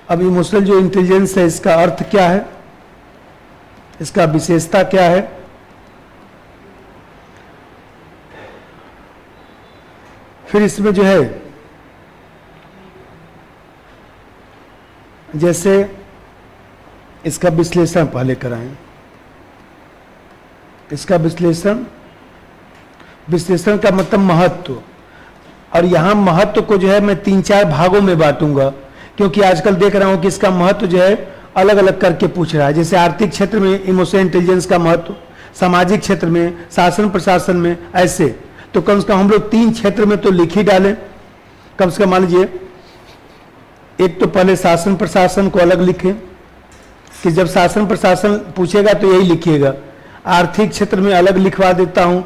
अब इमोशनल जो इंटेलिजेंस है इसका अर्थ क्या है, इसका विशेषता क्या है? फिर इसमें जो है जैसे इसका विश्लेषण पहले कराएं। इसका विश्लेषण का मतलब महत्व, और यहां महत्व को जो है मैं 3-4 भागों में बांटूंगा, क्योंकि आजकल देख रहा हूं कि इसका महत्व जो है अलग अलग करके पूछ रहा है। जैसे आर्थिक क्षेत्र में इमोशनल इंटेलिजेंस का महत्व, सामाजिक क्षेत्र में, शासन प्रशासन में, ऐसे तो कम से कम हम लोग 3 क्षेत्र में तो लिख ही डालें। कम से कम मान लीजिए एक तो पहले शासन प्रशासन को अलग लिखें कि जब शासन प्रशासन पूछेगा तो यही लिखिएगा। आर्थिक क्षेत्र में अलग लिखवा देता हूं,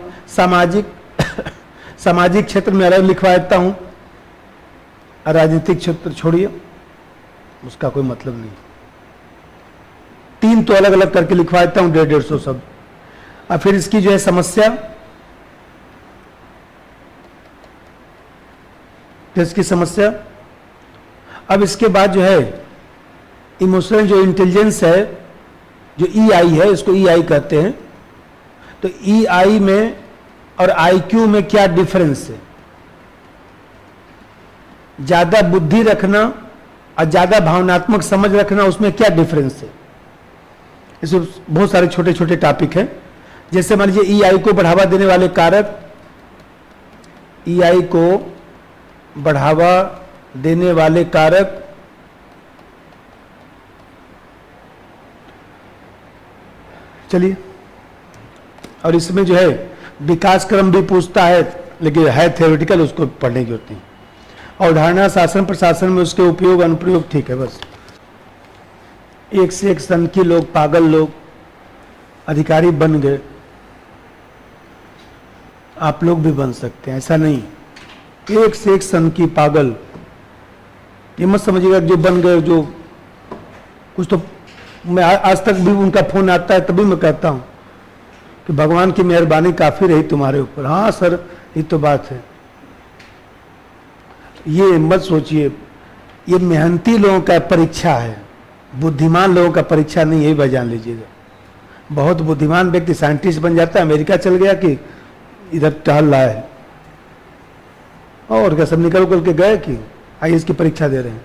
सामाजिक क्षेत्र में अलग लिखवा देता हूं, राजनीतिक क्षेत्र छोड़िए, उसका कोई मतलब नहीं। 3 तो अलग अलग करके लिखवा देता हूं, 150 शब्द। और फिर इसकी जो है समस्या, तो इसकी समस्या। अब इसके बाद जो है इमोशनल जो इंटेलिजेंस है, जो EI है, इसको EI कहते हैं। तो EI में और IQ में क्या डिफरेंस है? ज्यादा बुद्धि रखना और ज्यादा भावनात्मक समझ रखना, उसमें क्या डिफरेंस है? इसमें बहुत सारे छोटे छोटे टॉपिक हैं। जैसे मान लीजिए EI को बढ़ावा देने वाले कारक, EI को बढ़ावा देने वाले कारक चलिए, और इसमें जो है विकास क्रम भी पूछता है, लेकिन है थ्योरेटिकल, उसको पढ़ने की जरूरत नहीं। अवधारणा शासन प्रशासन में उसके उपयोग अनुप्रयोग, ठीक है। बस एक से एक सनकी लोग, पागल लोग अधिकारी बन गए, आप लोग भी बन सकते हैं, ऐसा नहीं। एक से एक सनकी पागल, ये मत समझिएगा जो बन गए, जो कुछ तो मैं आज तक भी उनका फोन आता है तभी मैं कहता हूं कि भगवान की मेहरबानी काफी रही तुम्हारे ऊपर। हाँ सर, ये तो बात है। ये मत सोचिए, ये मेहनती लोगों का परीक्षा है, बुद्धिमान लोगों का परीक्षा नहीं, यही बात जान लीजिएगा। बहुत बुद्धिमान व्यक्ति साइंटिस्ट बन जाता है, अमेरिका चल गया कि इधर टहल रहा है, और क्या सब निकल के गए कि IAS की परीक्षा दे रहे हैं।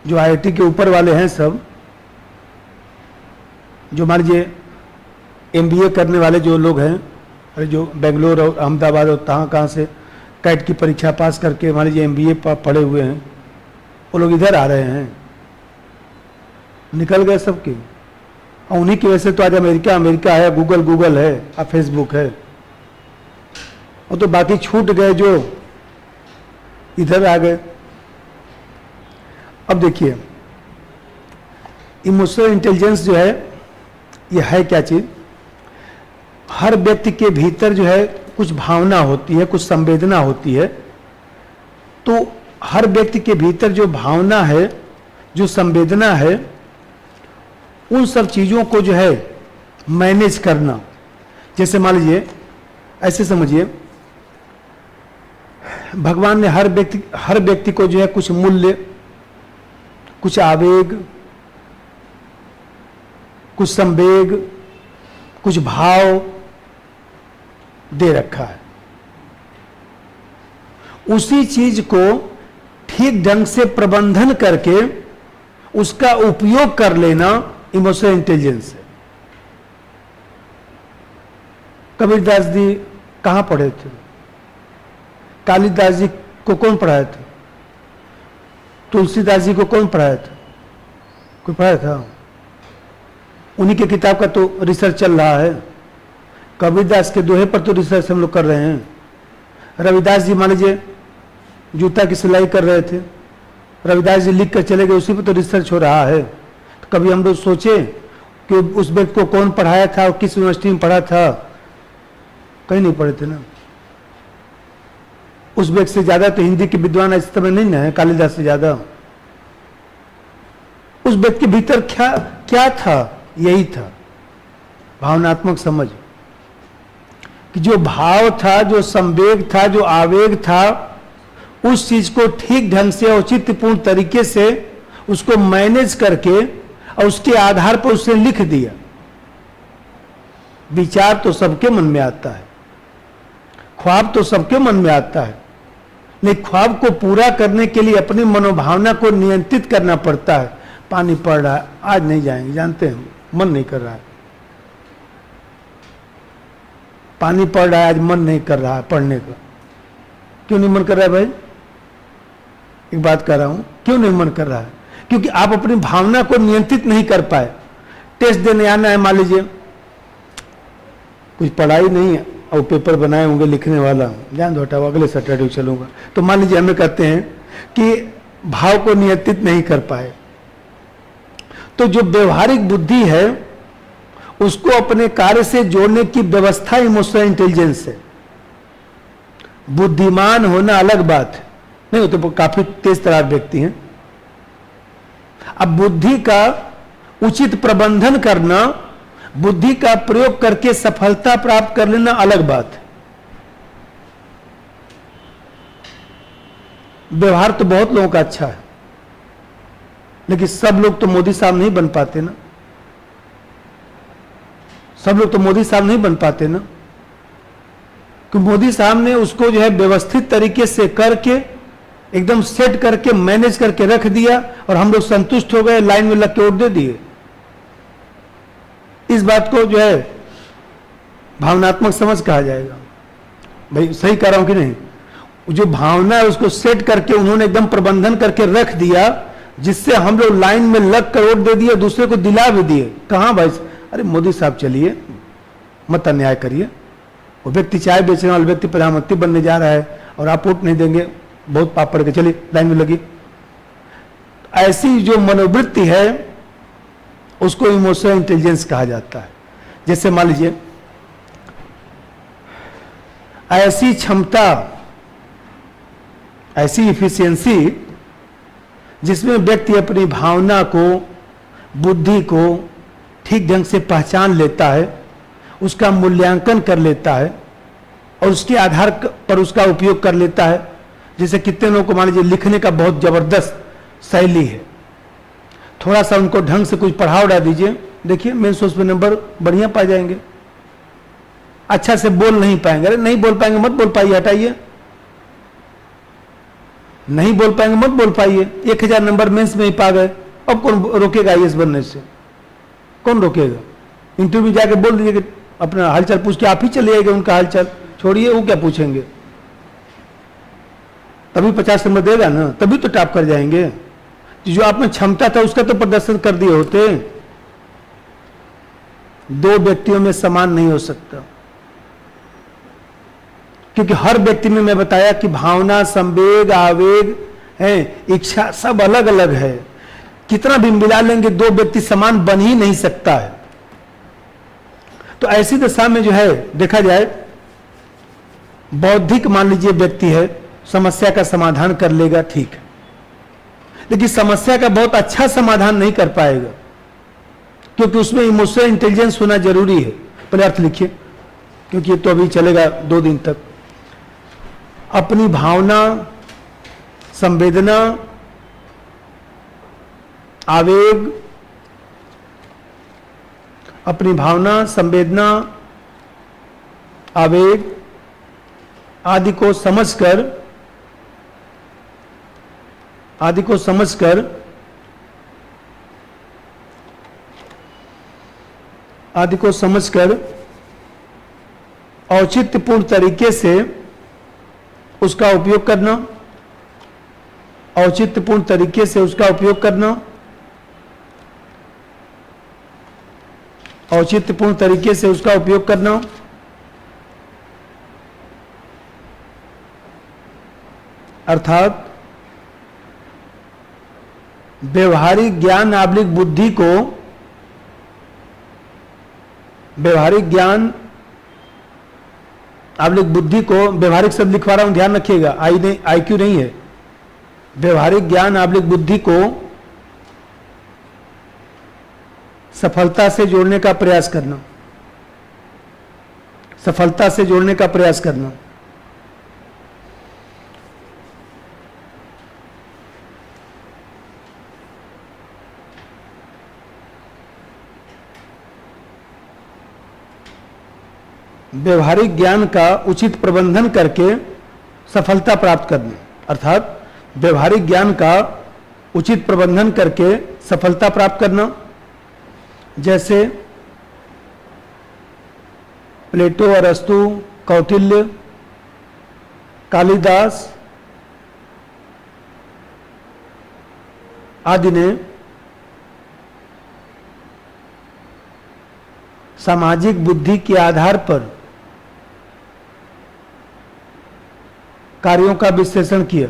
जो IIT के ऊपर वाले हैं सब, जो मान लीजिए MBA करने वाले जो लोग हैं, अरे जो बेंगलोर और अहमदाबाद और कहाँ से कैट की परीक्षा पास करके मान लीजिए MBA पढ़े हुए हैं, वो लोग इधर आ रहे हैं, निकल गए सबके। और उन्हीं की वजह से तो आज अमेरिका है, गूगल है, और फेसबुक है। और तो बाकी छूट गए जो इधर आ गए। अब देखिए इमोशनल इंटेलिजेंस जो है, ये है क्या चीज? हर व्यक्ति के भीतर जो है कुछ भावना होती है, कुछ संवेदना होती है। तो हर व्यक्ति के भीतर जो भावना है, जो संवेदना है, उन सब चीजों को जो है मैनेज करना। जैसे मान लीजिए, ऐसे समझिए, भगवान ने हर व्यक्ति को जो है कुछ मूल्य, कुछ आवेग, कुछ संवेग, कुछ भाव दे रखा है। उसी चीज को ठीक ढंग से प्रबंधन करके उसका उपयोग कर लेना इमोशनल इंटेलिजेंस है। कबीरदास जी कहां पढ़े थे? कालिदास जी को कौन पढ़ाया था? तुलसीदास जी को कौन पढ़ाया था? कोई पढ़ाया था? उन्हीं के किताब का तो रिसर्च चल रहा है। कबीरदास के दोहे पर तो रिसर्च हम लोग कर रहे हैं। रविदास जी मान लीजिए जूता की सिलाई कर रहे थे, रविदास जी लिख कर चले गए, उसी पर तो रिसर्च हो रहा है। तो कभी हम लोग सोचे कि उस व्यक्ति को कौन पढ़ाया था और किस यूनिवर्सिटी में पढ़ा था? कहीं नहीं पढ़े थे ना। उस व्यक्ति से ज्यादा तो हिंदी के विद्वान इस समय नहीं ना है, कालिदास से ज्यादा। उस व्यक्ति के भीतर क्या था? यही था भावनात्मक समझ, कि जो भाव था, जो संवेग था, जो आवेग था, उस चीज को ठीक ढंग से औचित्यपूर्ण तरीके से उसको मैनेज करके और उसके आधार पर उसने लिख दिया। विचार तो सबके मन में आता है, ख्वाब तो सबके मन में आता है, लेकिन ख्वाब को पूरा करने के लिए अपनी मनोभावना को नियंत्रित करना पड़ता है। पानी पड़ रहा है, आज नहीं जाएंगे, जानते हैं मन नहीं कर रहा है। पानी पड़ रहा है, आज मन नहीं कर रहा है पढ़ने का। क्यों नहीं मन कर रहा है भाई? एक बात कर रहा हूं, क्यों नहीं मन कर रहा है? क्योंकि आप अपनी भावना को नियंत्रित नहीं कर पाए। टेस्ट देने आना है, मान लीजिए कुछ पढ़ाई नहीं है और पेपर बनाए होंगे, लिखने वाला हूं, ध्यान दो हटाओ, अगले सैटरडे चलूंगा। तो मान लीजिए हमें कहते हैं कि भाव को नियंत्रित नहीं कर पाए, तो जो व्यवहारिक बुद्धि है उसको अपने कार्य से जोड़ने की व्यवस्था इमोशनल इंटेलिजेंस है। बुद्धिमान होना अलग बात है, नहीं हो तो काफी तेज तरार व्यक्ति हैं। अब बुद्धि का उचित प्रबंधन करना, बुद्धि का प्रयोग करके सफलता प्राप्त कर लेना अलग बात है। व्यवहार तो बहुत लोगों का अच्छा है, लेकिन सब लोग तो मोदी साहब नहीं बन पाते ना। सब लोग तो मोदी साहब नहीं बन पाते ना, क्योंकि मोदी साहब ने उसको जो है व्यवस्थित तरीके से करके एकदम सेट करके मैनेज करके रख दिया और हम लोग संतुष्ट हो गए, लाइन में लग के वोट दे दिए। इस बात को जो है भावनात्मक समझ कहा जाएगा। भाई सही कह रहा हूं कि नहीं? जो भावना है उसको सेट करके उन्होंने एकदम प्रबंधन करके रख दिया, जिससे हम लोग लाइन में लग कर वोट दे दिए, दूसरे को दिला भी दिए। कहां भाई? अरे मोदी साहब चलिए, मत अन्याय करिए। वो व्यक्ति चाय बेचने वाला व्यक्ति प्रधानमंत्री बनने जा रहा है और आप वोट नहीं देंगे, बहुत पाप पड़ के, चलिए लाइन में लगी। ऐसी जो मनोवृत्ति है उसको इमोशनल इंटेलिजेंस कहा जाता है। जैसे मान लीजिए ऐसी क्षमता, ऐसी इफिशियंसी जिसमें व्यक्ति अपनी भावना को, बुद्धि को ठीक ढंग से पहचान लेता है, उसका मूल्यांकन कर लेता है और उसके आधार पर उसका उपयोग कर लेता है। जैसे कितने लोगों को मान लीजिए लिखने का बहुत जबरदस्त शैली है, थोड़ा सा उनको ढंग से कुछ पढ़ा उड़ा दीजिए, देखिए मेन सोर्स में नंबर बढ़िया पा जाएंगे। अच्छा से बोल नहीं पाएंगे, अरे नहीं बोल पाएंगे मत बोल पाइए, हटाइए। नहीं बोल पाएंगे मत बोल पाइए, 1000 नंबर मेंस में ही पा गए, अब कौन रोकेगा आईएएस बनने से? कौन रोकेगा? इंटरव्यू जाके बोल दीजिए कि अपना हालचाल पूछ के आप ही चले आएंगे, उनका हालचाल छोड़िए, वो क्या पूछेंगे? तभी 50 नंबर देगा ना, तभी तो टॉप कर जाएंगे। जो आप में क्षमता था उसका तो प्रदर्शन कर दिए होते। दो व्यक्तियों में समान नहीं हो सकता, क्योंकि हर व्यक्ति में मैं बताया कि भावना, संवेग, आवेग है, इच्छा सब अलग अलग है। कितना भी मिला लेंगे दो व्यक्ति समान बन ही नहीं सकता है। तो ऐसी दशा में जो है देखा जाए, बौद्धिक मान लीजिए व्यक्ति है, समस्या का समाधान कर लेगा, ठीक है, लेकिन समस्या का बहुत अच्छा समाधान नहीं कर पाएगा, क्योंकि उसमें इमोशनल इंटेलिजेंस होना जरूरी है। पहले अर्थ लिखिए, क्योंकि ये तो अभी चलेगा 2 दिन तक। अपनी भावना, संवेदना, आवेग, अपनी भावना, संवेदना, आवेग आदि को समझकर औचित्यपूर्ण तरीके से उसका उपयोग करना, औचित्यपूर्ण तरीके से उसका उपयोग करना, औचित्यपूर्ण तरीके से उसका उपयोग करना, अर्थात व्यवहारिक ज्ञान आब्लिक बुद्धि को, व्यवहारिक ज्ञान आब्लिक बुद्धि को, व्यवहारिक शब्द लिखवा रहा हूं, ध्यान रखिएगा, IQ नहीं है। व्यवहारिक ज्ञान आब्लिक बुद्धि को सफलता से जोड़ने का प्रयास करना, सफलता से जोड़ने का प्रयास करना। व्यवहारिक ज्ञान का उचित प्रबंधन करके सफलता प्राप्त करना, अर्थात व्यवहारिक ज्ञान का उचित प्रबंधन करके सफलता प्राप्त करना। जैसे प्लेटो, अरस्तु, कौटिल्य, कालिदास आदि ने सामाजिक बुद्धि के आधार पर कार्यों का विश्लेषण किया।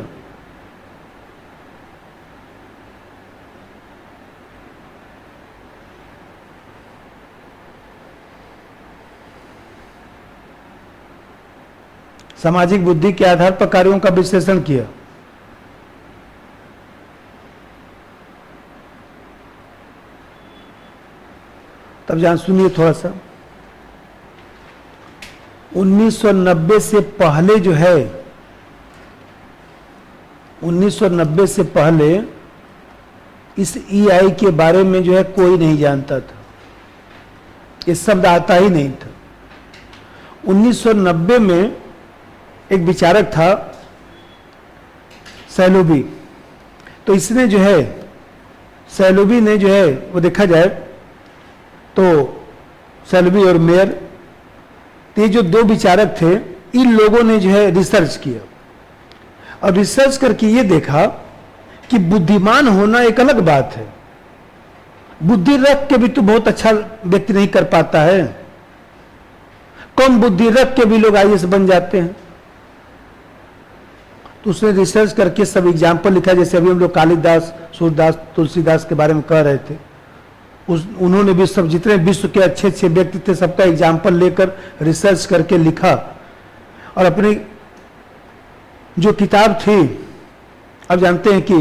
सामाजिक बुद्धि के आधार पर कार्यों का विश्लेषण किया। तब जान सुनिए थोड़ा सा, 1990 से पहले जो है, 1990 से पहले इस ईआई के बारे में जो है कोई नहीं जानता था, ये शब्द आता ही नहीं था। 1990 में एक विचारक था सैलोबी, तो इसने जो है, सैलोबी ने जो है वो देखा जाए तो सैलोबी और मेयर, ये जो दो विचारक थे, इन लोगों ने जो है रिसर्च किया और रिसर्च करके ये देखा कि बुद्धिमान होना एक अलग बात है, बुद्धि रख के भी तो बहुत अच्छा व्यक्ति नहीं कर पाता है, कम बुद्धि रख के भी लोग आईएएस बन जाते हैं। तो उसने रिसर्च करके सब एग्जाम्पल लिखा, जैसे अभी हम लोग कालिदास, सूरदास, तुलसीदास के बारे में कह रहे थे, उन्होंने भी सब जितने विश्व के अच्छे अच्छे व्यक्ति थे सबका एग्जाम्पल लेकर रिसर्च करके लिखा और अपनी जो किताब थी, अब जानते हैं कि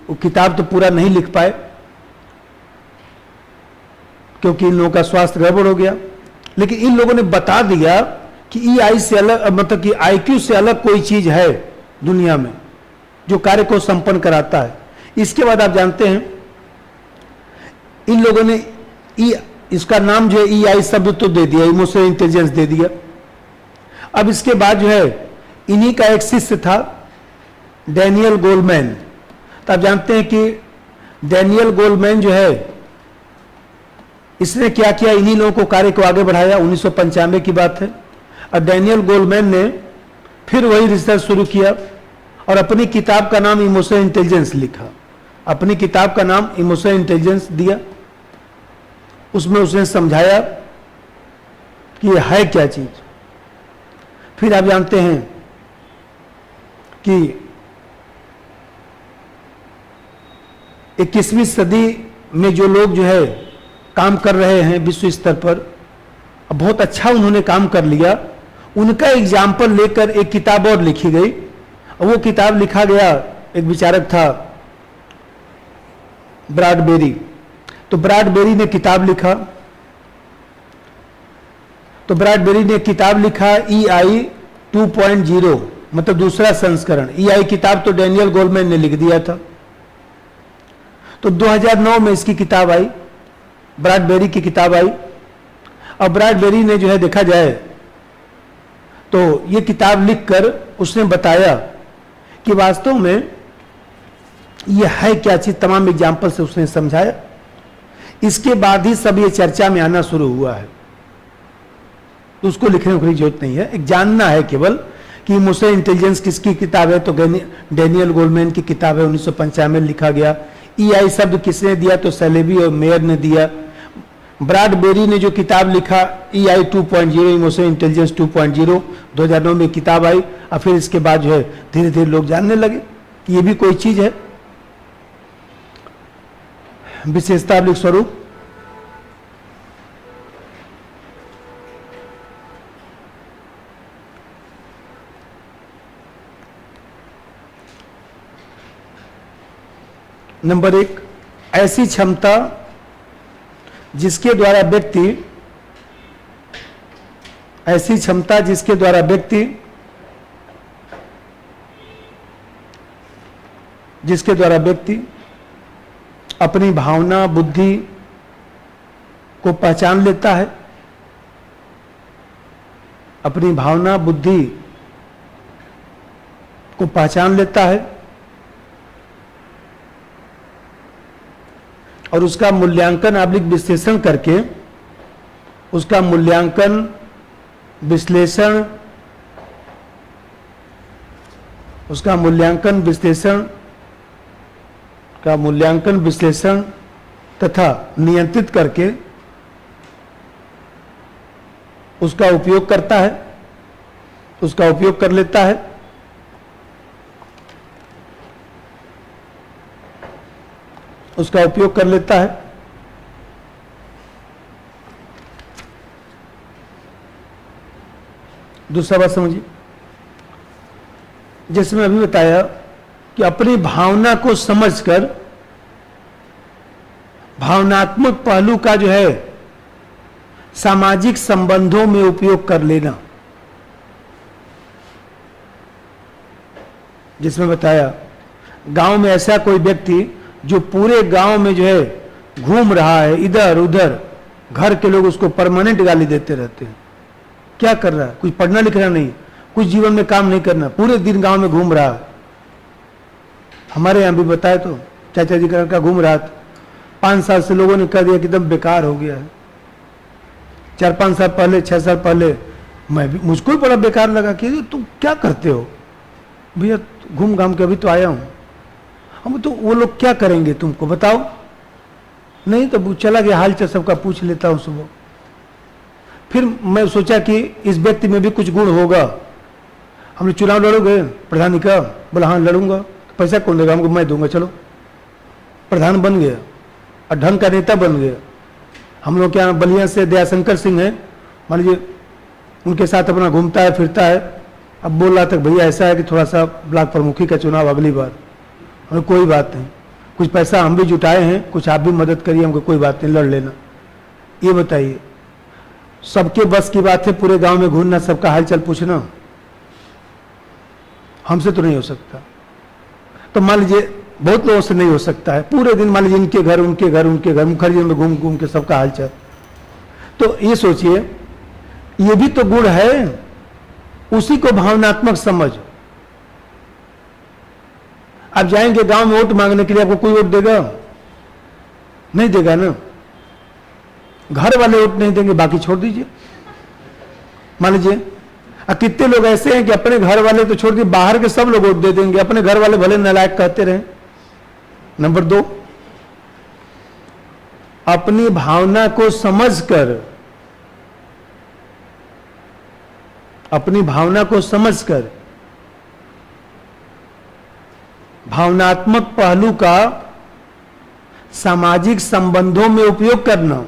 वो किताब तो पूरा नहीं लिख पाए क्योंकि इन लोगों का स्वास्थ्य गड़बड़ हो गया, लेकिन इन लोगों ने बता दिया कि ईआई से अलग, मतलब कि आईक्यू से अलग कोई चीज है दुनिया में जो कार्य को संपन्न कराता है। इसके बाद आप जानते हैं इन लोगों ने इसका नाम जो है ईआई शब्द तो दे दिया, इमोशनल इंटेलिजेंस दे दिया। अब इसके बाद जो है इन्हीं का एक शिष्य था डैनियल गोलमैन, तो आप जानते हैं कि डैनियल गोलमैन जो है इसने क्या किया, इन्हीं लोगों को कार्य को आगे बढ़ाया। 1995 की बात है और डैनियल गोलमैन ने फिर वही रिसर्च शुरू किया और अपनी किताब का नाम इमोशनल इंटेलिजेंस लिखा, अपनी किताब का नाम इमोशनल इंटेलिजेंस दिया। उसमें उसने समझाया कि यह है क्या चीज। फिर आप जानते हैं कि 21वीं सदी में जो लोग जो है काम कर रहे हैं विश्व स्तर पर, बहुत अच्छा उन्होंने काम कर लिया, उनका एग्जाम्पल लेकर एक किताब और लिखी गई और वो किताब लिखा गया, एक विचारक था ब्रैडबेरी, तो ब्रैडबेरी ने किताब लिखा, तो ब्रैडबेरी ने किताब लिखा ईआई 2.0, मतलब दूसरा संस्करण। ईआई किताब तो डैनियल गोलमैन ने लिख दिया था, तो 2009 में इसकी किताब आई, ब्रैडबेरी की किताब आई और ब्रैडबेरी ने जो है देखा जाए तो ये किताब लिखकर उसने बताया कि वास्तव में यह है क्या चीज, तमाम एग्जाम्पल से उसने समझाया। इसके बाद ही सब ये चर्चा में आना शुरू हुआ है, तो उसको लिखने की जरूरत नहीं है, एक जानना है केवल कि इमोशनल इंटेलिजेंस किसकी किताब है, तो डैनियल गोलमैन की किताब है, 1995 में लिखा गया। ईआई शब्द किसने दिया, तो सैलेबी और मेयर ने दिया। ब्रैडबेरी ने जो किताब लिखा ईआई 2.0, इमोशनल इंटेलिजेंस 2.0, 2009 में किताब आई और फिर इसके बाद जो है धीरे धीरे लोग जानने लगे कि ये भी कोई चीज है। विशेषता अवलिक स्वरूप, नंबर 1, ऐसी क्षमता जिसके द्वारा व्यक्ति, ऐसी क्षमता जिसके द्वारा व्यक्ति, जिसके द्वारा व्यक्ति अपनी भावना बुद्धि को पहचान लेता है, अपनी भावना बुद्धि को पहचान लेता है और उसका मूल्यांकन आब्लिक विश्लेषण करके उसका मूल्यांकन विश्लेषण उसका मूल्यांकन विश्लेषण तथा नियंत्रित करके उसका उपयोग करता है, उसका उपयोग कर लेता है। उसका उपयोग कर लेता है। दूसरा बात समझिए, जैसे मैं अभी बताया कि अपनी भावना को समझकर भावनात्मक पहलू का जो है सामाजिक संबंधों में उपयोग कर लेना। जिसमें बताया गांव में ऐसा कोई व्यक्ति जो पूरे गांव में जो है घूम रहा है इधर उधर, घर के लोग उसको परमानेंट गाली देते रहते हैं। क्या कर रहा है? कुछ पढ़ना लिखना नहीं, कुछ जीवन में काम नहीं करना, पूरे दिन गांव में घूम रहा है। हमारे यहां भी बताया तो चाचा जी का घूम रहा था, 5 साल से लोगों ने कह दिया कि एकदम बेकार हो गया है। 4-5 साल पहले 6 साल पहले मुझको भी बड़ा बेकार लगा कि तुम क्या करते हो भैया, घूम घाम के अभी तो आया हूं। हम तो वो लोग क्या करेंगे तुमको बताओ? नहीं तो चला गया, हाल चाल सबका पूछ लेता हूं सुबह। फिर मैं सोचा कि इस व्यक्ति में भी कुछ गुण होगा। हम लोग चुनाव लड़ोगे प्रधानी का? बोला हाँ लड़ूंगा। पैसा कौन देगा? हमको मैं दूंगा। चलो प्रधान बन गया और ढंग का नेता बन गया। हम लोग क्या बलिया से दयाशंकर सिंह है, मान लीजिए, उनके साथ अपना घूमता है फिरता है। अब बोल रहा था भैया ऐसा है कि थोड़ा सा ब्लॉक प्रमुखी का चुनाव अगली बार। हमने कोई बात नहीं, कुछ पैसा हम भी जुटाए हैं, कुछ आप भी मदद करिए, हमको कोई बात नहीं, लड़ लेना। ये बताइए, सबके बस की बात है पूरे गांव में घूमना, सबका हालचाल पूछना? हमसे तो नहीं हो सकता। तो मान लीजिए बहुत लोगों से नहीं हो सकता है, पूरे दिन मान लीजिए इनके घर उनके घर उनके घर मुखर्जी में घूम घूम के सबका हालचाल। तो ये सोचिए, ये भी तो गुण है, उसी को भावनात्मक समझ। आप जाएंगे गांव में वोट मांगने के लिए, आपको कोई वोट देगा? नहीं देगा ना। घर वाले वोट नहीं देंगे, बाकी छोड़ दीजिए। मान लीजिए कितने लोग ऐसे हैं कि अपने घर वाले तो छोड़ दिए, बाहर के सब लोग वोट दे देंगे, अपने घर वाले भले नालायक कहते रहे। नंबर 2, अपनी भावना को समझकर, अपनी भावना को समझकर भावनात्मक पहलू का सामाजिक संबंधों में उपयोग करना।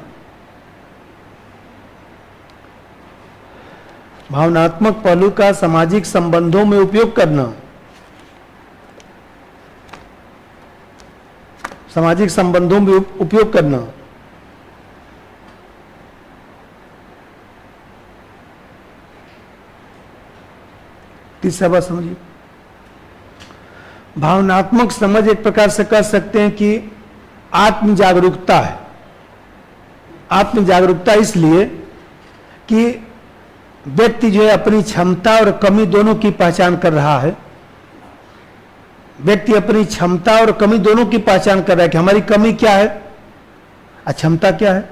भावनात्मक पहलू का सामाजिक संबंधों में उपयोग करना, सामाजिक संबंधों में उपयोग करना। तीसरा बात समझिए, भावनात्मक समझ एक प्रकार से कह सकते हैं कि आत्म जागरूकता है। आत्म जागरूकता इसलिए कि व्यक्ति जो है अपनी क्षमता और कमी दोनों की पहचान कर रहा है। व्यक्ति अपनी क्षमता और कमी दोनों की पहचान कर रहा है कि हमारी कमी क्या है और क्षमता क्या है।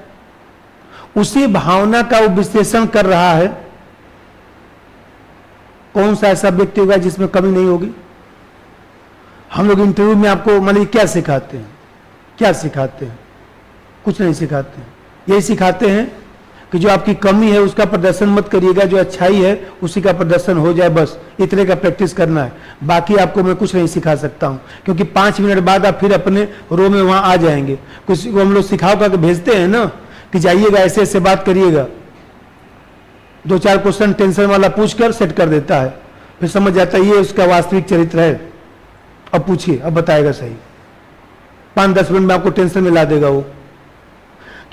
उसी भावना का वो विश्लेषण कर रहा है। कौन सा ऐसा व्यक्ति होगा जिसमें कमी नहीं होगी? हम लोग इंटरव्यू में आपको मान लीजिए क्या सिखाते हैं? क्या सिखाते हैं? कुछ नहीं सिखाते हैं। यही सिखाते हैं कि जो आपकी कमी है उसका प्रदर्शन मत करिएगा, जो अच्छाई है उसी का प्रदर्शन हो जाए, बस इतने का प्रैक्टिस करना है। बाकी आपको मैं कुछ नहीं सिखा सकता हूं, क्योंकि 5 मिनट बाद आप फिर अपने रो में वहां आ जाएंगे। कुछ को हम लोग सिखाओ का भेजते हैं ना कि जाइएगा ऐसे ऐसे बात करिएगा, 2-4 क्वेश्चन टेंशन वाला पूछकर सेट कर देता है, फिर समझ जाता है ये उसका वास्तविक चरित्र है। अब पूछिए, अब बताएगा सही। 5-10 मिनट में आपको टेंशन में ला देगा वो,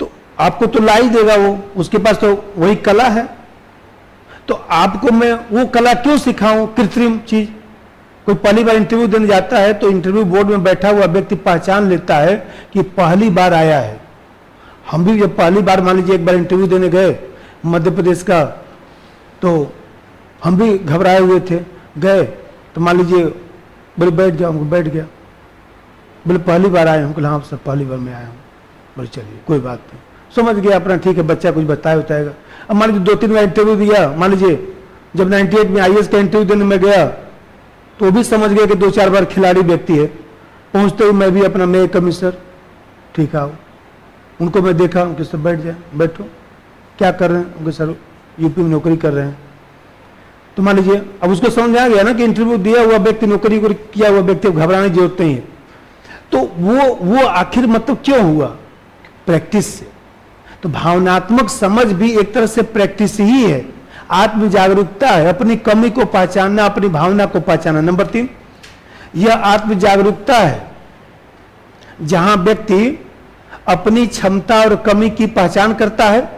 तो आपको तो ला ही देगा वो, उसके पास तो वही कला है। तो आपको मैं वो कला क्यों सिखाऊं, कृत्रिम चीज? कोई पहली बार इंटरव्यू देने जाता है तो इंटरव्यू बोर्ड में बैठा हुआ व्यक्ति पहचान लेता है कि पहली बार आया है। हम भी जब पहली बार मान लीजिए एक बार इंटरव्यू देने गए मध्य प्रदेश का, तो हम भी घबराए हुए थे, गए तो मान लीजिए बोले बैठ जाओ, हमको बैठ गया। बोले पहली बार आए? हमको हाँ सर पहली बार मैं आया हूँ। बोले चलिए कोई बात नहीं, समझ गया अपना, ठीक है बच्चा कुछ बताया बताएगा। अब मान लीजिए 2-3 बार इंटरव्यू दिया, मान लीजिए जब 98 में IAS का इंटरव्यू देने में गया तो वो भी समझ गया कि 2-4 बार खिलाड़ी व्यक्ति है। पहुंचते ही मैं भी अपना मैं कमिश्नर, ठीक आओ, उनको मैं देखा, उनके सब बैठ जाए, बैठो क्या कर रहे हैं? उनके सर यूपी में नौकरी कर रहे हैं। तो मान लीजिए अब उसको समझ आ गया ना कि इंटरव्यू दिया हुआ व्यक्ति, नौकरी किया हुआ व्यक्ति, घबराने की जरूरत नहीं है। तो वो आखिर मतलब क्यों हुआ? प्रैक्टिस से। तो भावनात्मक समझ भी एक तरह से प्रैक्टिस ही है, आत्म जागरूकता है, अपनी कमी को पहचानना, अपनी भावना को पहचानना। नंबर 3, यह आत्म जागरूकता है जहां व्यक्ति अपनी क्षमता और कमी की पहचान करता है।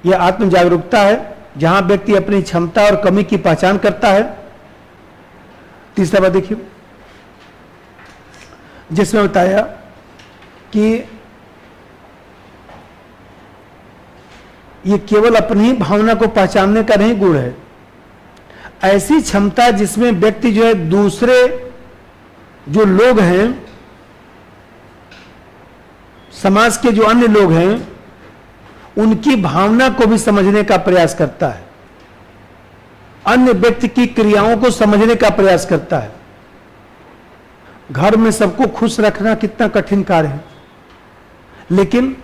यह आत्म जागरूकता है जहां व्यक्ति अपनी क्षमता और कमी की पहचान करता है। तीसरा बात देखिए, जिसमें बताया कि यह केवल अपनी भावना को पहचानने का नहीं गुण है, ऐसी क्षमता जिसमें व्यक्ति जो है दूसरे जो लोग हैं, समाज के जो अन्य लोग हैं, उनकी भावना को भी समझने का प्रयास करता है, अन्य व्यक्ति की क्रियाओं को समझने का प्रयास करता है। घर में सबको खुश रखना कितना कठिन कार्य है, लेकिन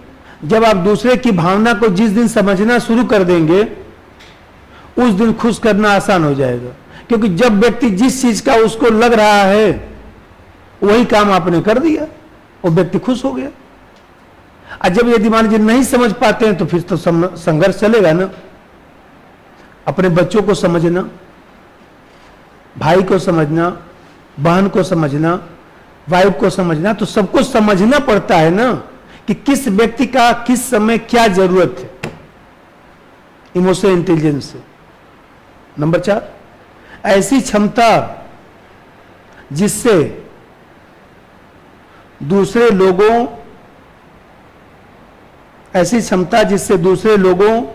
जब आप दूसरे की भावना को जिस दिन समझना शुरू कर देंगे उस दिन खुश करना आसान हो जाएगा। क्योंकि जब व्यक्ति जिस चीज का उसको लग रहा है वही काम आपने कर दिया, वो व्यक्ति खुश हो गया। और जब यदि मान लीजिए नहीं समझ पाते हैं तो फिर तो संघर्ष चलेगा ना। अपने बच्चों को समझना, भाई को समझना, बहन को समझना, वाइफ को समझना, तो सबको समझना पड़ता है ना कि किस व्यक्ति का किस समय क्या जरूरत है। इमोशनल इंटेलिजेंस से। नंबर 4, ऐसी क्षमता जिससे दूसरे लोगों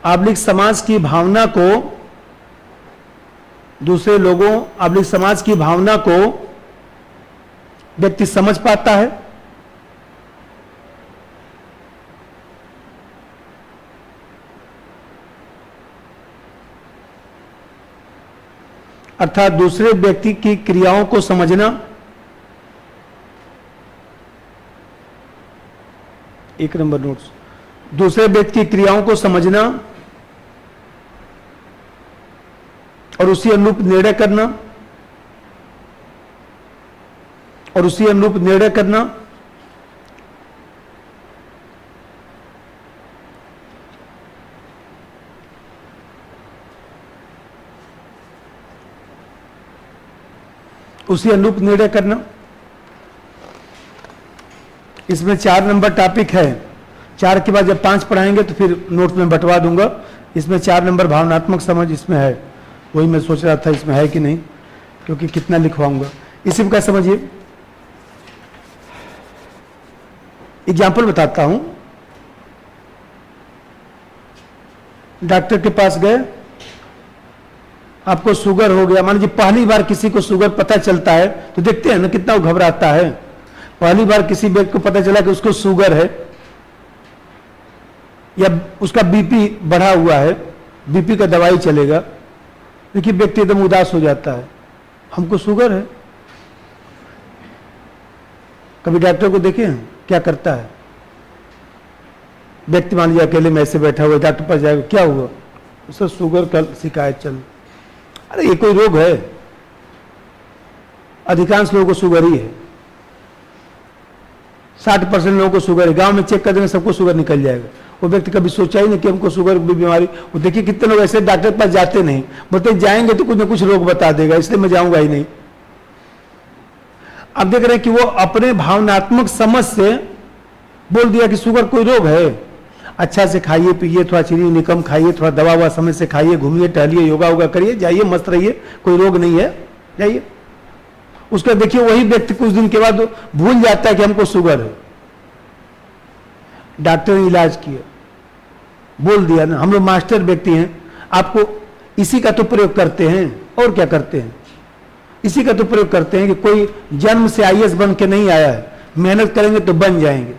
आब्लिक समाज की भावना को, दूसरे लोगों आब्लिक समाज की भावना को व्यक्ति समझ पाता है। अर्थात दूसरे व्यक्ति की क्रियाओं को समझना, एक नंबर नोट्स, दूसरे व्यक्ति की क्रियाओं को समझना और उसी अनुरूप निर्णय करना, इसमें 4 नंबर टॉपिक है। 4 के बाद जब 5 पढ़ाएंगे तो फिर नोट में बंटवा दूंगा। इसमें 4 नंबर भावनात्मक समझ इसमें है, वही मैं सोच रहा था इसमें है कि नहीं, क्योंकि कितना लिखवाऊंगा। इसी का समझिए, एग्जाम्पल बताता हूं। डॉक्टर के पास गए, आपको शुगर हो गया। मान लीजिए पहली बार किसी को शुगर पता चलता है तो देखते हैं ना कितना वो घबराता है। पहली बार किसी व्यक्ति को पता चला कि उसको शुगर है या उसका बीपी बढ़ा हुआ है, बीपी का दवाई चलेगा, देखिए व्यक्ति एकदम उदास हो जाता है, हमको शुगर है। कभी डॉक्टर को देखें क्या करता है? व्यक्ति मान लीजिए अकेले में ऐसे बैठा हुआ, डॉक्टर पास जाएगा, क्या हुआ? उसका शुगर का शिकायत चल। अरे ये कोई रोग है? अधिकांश लोगों को शुगर ही है, 60% लोगों को शुगर है। गांव में चेक कर देंगे सबको शुगर निकल जाएगा। वो व्यक्ति कभी सोचा ही नहीं कि हमको शुगर की बीमारी। वो देखिए कितने लोग ऐसे डॉक्टर के पास जाते नहीं, बोलते जाएंगे तो कुछ ना कुछ रोग बता देगा, इसलिए मैं जाऊंगा ही नहीं। अब देख रहे हैं कि वो अपने भावनात्मक समझ से बोल दिया कि शुगर कोई रोग है। अच्छा से खाइए पिए, थोड़ा चीनी निकम खाइए, थोड़ा दवा हुआ समय से खाइए, घूमिए टहलिए, योगा वोगा करिए, जाइए मस्त रहिए, कोई रोग नहीं है, जाइए। उसका देखिए वही व्यक्ति कुछ दिन के बाद भूल जाता है कि हमको शुगर है। डॉक्टर ने इलाज किया, बोल दिया ना, हम लोग मास्टर व्यक्ति हैं, आपको इसी का तो प्रयोग करते हैं, और क्या करते हैं, इसी का तो प्रयोग करते हैं कि कोई जन्म से आईएएस बन के नहीं आया है, मेहनत करेंगे तो बन जाएंगे।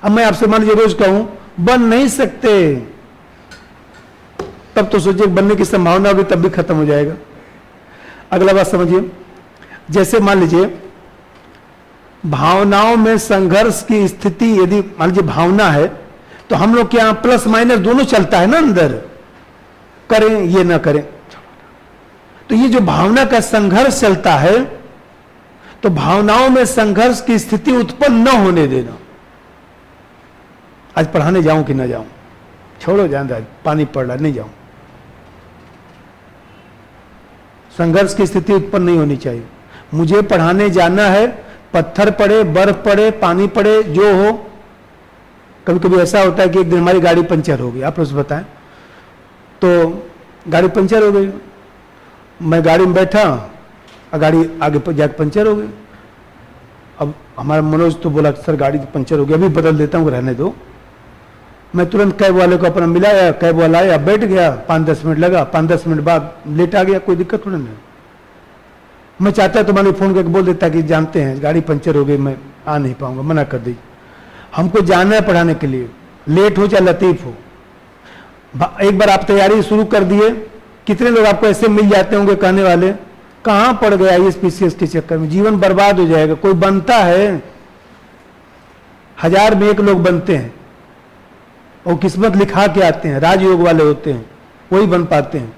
अब मैं आपसे मान लीजिए रोज कहूं बन नहीं सकते, तब तो सोचिए बनने की संभावना होगी, तब भी खत्म हो जाएगा। अगला बात समझिए, जैसे मान लीजिए भावनाओं में संघर्ष की स्थिति, यदि मान लीजिए भावना है तो हम लोग के यहां प्लस माइनस दोनों चलता है ना, अंदर करें ये ना करें, तो ये जो भावना का संघर्ष चलता है, तो भावनाओं में संघर्ष की स्थिति उत्पन्न न होने देना। आज पढ़ाने जाऊं कि ना जाऊं, छोड़ो जान, आज पानी पड़ रहा नहीं जाऊं, संघर्ष की स्थिति उत्पन्न नहीं होनी चाहिए। मुझे पढ़ाने जाना है, पत्थर पड़े, बर्फ पड़े, पानी पड़े, जो हो। कभी कभी ऐसा होता है कि एक दिन हमारी गाड़ी पंचर हो गई, आप लोग बताएं, तो गाड़ी पंचर हो गई, मैं गाड़ी में बैठा और गाड़ी आगे जाकर पंचर हो गई। अब हमारा मनोज तो बोला सर गाड़ी पंचर हो गई, अभी बदल देता हूँ, रहने दो। मैं तुरंत कैब वाले को अपना मिलाया, कैब वाला आया, बैठ गया, 5-10 मिनट लगा, 5-10 मिनट बाद लेट आ गया, कोई दिक्कत थोड़ा नहीं। मैं चाहता तो मैंने फोन करके बोल देता कि जानते हैं गाड़ी पंचर हो गई, मैं आ नहीं पाऊंगा, मना कर दी। हमको जाना है पढ़ाने के लिए, लेट हो चाहे लतीफ हो। एक बार आप तैयारी शुरू कर दिए, कितने लोग आपको ऐसे मिल जाते होंगे कहने वाले कहां पड़ गया आईएएस पीसीएस के चक्कर में, जीवन बर्बाद हो जाएगा। कोई बनता है, 1000 में 1 लोग बनते हैं, और किस्मत लिखा के आते हैं, राजयोग वाले होते हैं, वही बन पाते हैं।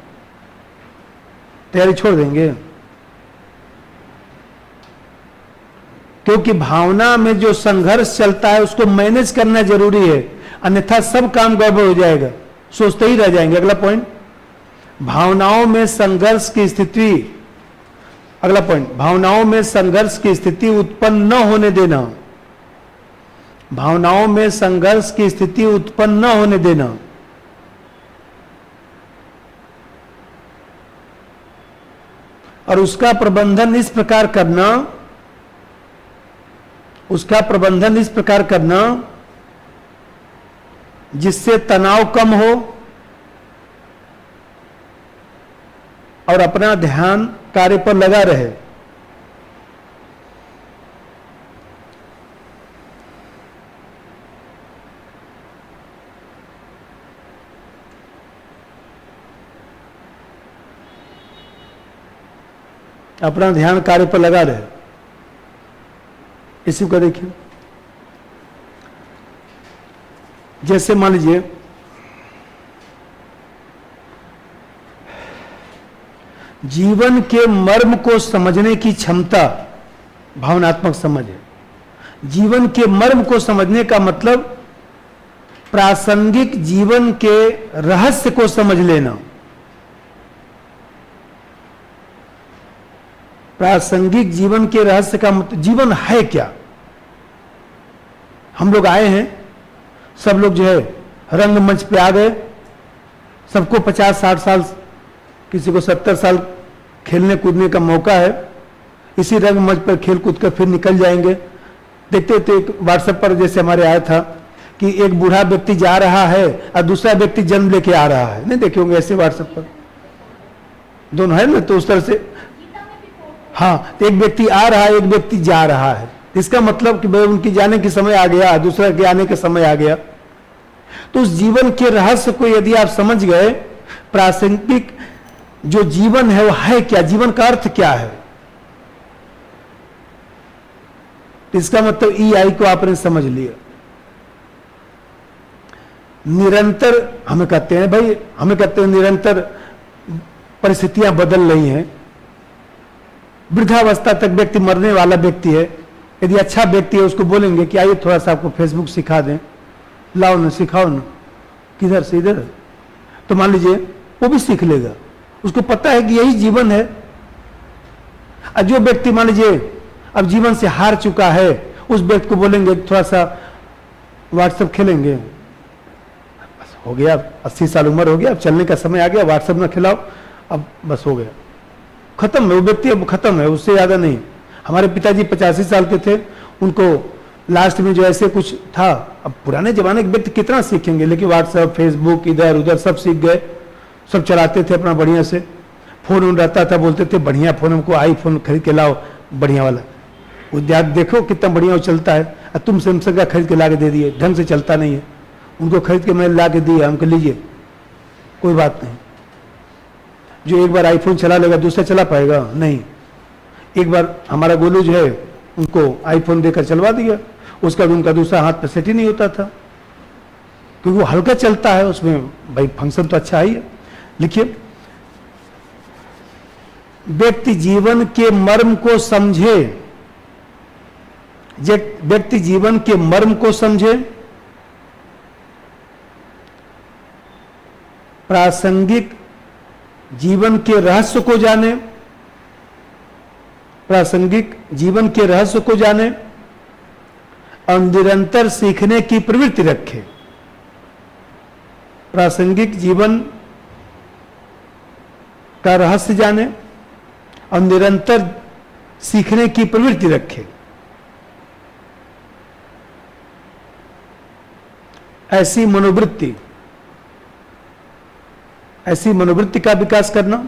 तैयारी छोड़ देंगे, क्योंकि भावना में जो संघर्ष चलता है उसको मैनेज करना जरूरी है, अन्यथा सब काम गड़बड़ हो जाएगा, सोचते ही रह जाएंगे। अगला पॉइंट, भावनाओं में संघर्ष की स्थिति, अगला पॉइंट, भावनाओं में संघर्ष की स्थिति उत्पन्न न होने देना, भावनाओं में संघर्ष की स्थिति उत्पन्न न होने देना। और उसका प्रबंधन इस प्रकार करना, उसका प्रबंधन इस प्रकार करना जिससे तनाव कम हो और अपना ध्यान कार्य पर लगा रहे। अपना ध्यान कार्य पर लगा रहे। इसी को देखिए, जैसे मान लीजिए जीवन के मर्म को समझने की क्षमता भावनात्मक समझ है। जीवन के मर्म को समझने का मतलब प्रासंगिक जीवन के रहस्य को समझ लेना। प्रासंगिक जीवन के रहस्य का मतलब जीवन है क्या। हम लोग आए हैं, सब लोग जो है रंगमंच पे आ गए, सबको 50-60 साल, किसी को 70 साल खेलने कूदने का मौका है। इसी रंगमंच पर खेल कूद कर फिर निकल जाएंगे। देखते थे व्हाट्सएप पर जैसे हमारे आया था कि एक बूढ़ा व्यक्ति जा रहा है और दूसरा व्यक्ति जन्म लेके आ रहा है, नहीं देखे होंगे ऐसे व्हाट्सएप पर, दोनों है ना, तो उस तरह से हाँ, तो एक व्यक्ति आ रहा है, एक व्यक्ति जा रहा है। इसका मतलब कि भाई उनकी जाने के समय आ गया, दूसरा के आने के समय आ गया। तो उस जीवन के रहस्य को यदि आप समझ गए, प्रासंगिक जो जीवन है वो है क्या, जीवन का अर्थ क्या है, इसका मतलब EI को आपने समझ लिया। निरंतर हमें कहते हैं भाई, हमें कहते हैं निरंतर परिस्थितियां बदल रही हैं। वृद्धावस्था तक व्यक्ति मरने वाला व्यक्ति है, यदि अच्छा व्यक्ति है उसको बोलेंगे कि आइए थोड़ा सा आपको फेसबुक सिखा दें, लाओ ना, सिखाओ ना, किधर से इधर, तो मान लीजिए वो भी सीख लेगा, उसको पता है कि यही जीवन है। और जो व्यक्ति मान लीजिए अब जीवन से हार चुका है, उस व्यक्ति को बोलेंगे थोड़ा सा व्हाट्सएप खेलेंगे, बस हो गया, 80 साल उम्र हो गया, अब चलने का समय आ गया, व्हाट्सएप में खिलाओ, अब बस हो गया, खत्म है वो व्यक्ति, अब खत्म है, उससे ज्यादा नहीं। हमारे पिताजी 85 साल के थे, उनको लास्ट में जो ऐसे कुछ था अब पुराने जमाने के व्यक्ति कितना सीखेंगे, लेकिन व्हाट्सएप, फेसबुक, इधर उधर सब सीख गए, सब चलाते थे अपना बढ़िया से। फोन उन रहता था, बोलते थे बढ़िया फोन, हमको आईफोन खरीद के लाओ बढ़िया वाला। वो देखो कितना बढ़िया वो चलता है, और तुम सैमसंग का खरीद के ला के दे दिए, ढंग से चलता नहीं है। उनको खरीद के मैंने ला के दिया, हमको लीजिए, कोई बात नहीं। जो एक बार आईफोन चला लेगा दूसरा चला पाएगा? नहीं। एक बार हमारा गोलू जो है उनको आईफोन देकर चलवा दिया, उसका भी उनका दूसरा हाथ पे सेट ही नहीं होता था, क्योंकि वो हल्का चलता है, उसमें भाई फंक्शन तो अच्छा ही है। लिखिए, व्यक्ति जीवन के मर्म को समझे, व्यक्ति जीवन के मर्म को समझे, प्रासंगिक जीवन के रहस्य को जाने, प्रासंगिक जीवन के रहस्य को जाने और निरंतर सीखने की प्रवृत्ति रखे। प्रासंगिक जीवन का रहस्य जाने और निरंतर सीखने की प्रवृत्ति रखे। ऐसी मनोवृत्ति का विकास करना,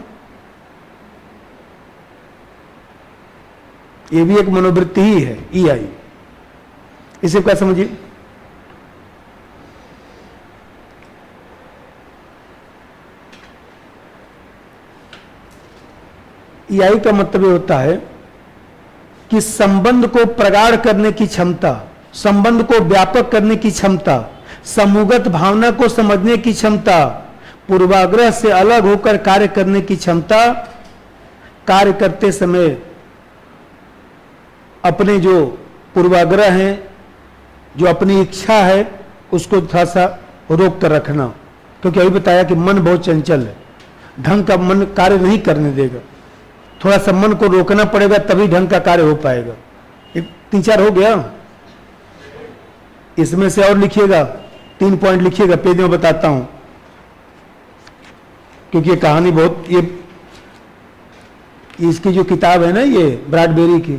ये भी एक मनोवृत्ति ही है, EI। इसे क्या समझिए, EI का मतलब ये होता है कि संबंध को प्रगाढ़ करने की क्षमता, संबंध को व्यापक करने की क्षमता, समूहगत भावना को समझने की क्षमता, पूर्वाग्रह से अलग होकर कार्य करने की क्षमता, कार्य करते समय अपने जो पूर्वाग्रह हैं, जो अपनी इच्छा है, उसको थोड़ा सा रोक कर रखना, क्योंकि अभी बताया कि मन बहुत चंचल है, ढंग का मन कार्य नहीं करने देगा, थोड़ा सा मन को रोकना पड़ेगा तभी ढंग का कार्य हो पाएगा। 3-4 हो गया, इसमें से और लिखिएगा, 3 पॉइंट लिखिएगा, पेज में बताता हूं, क्योंकि ये कहानी बहुत, ये इसकी जो किताब है ना, ये ब्रैडबेरी की,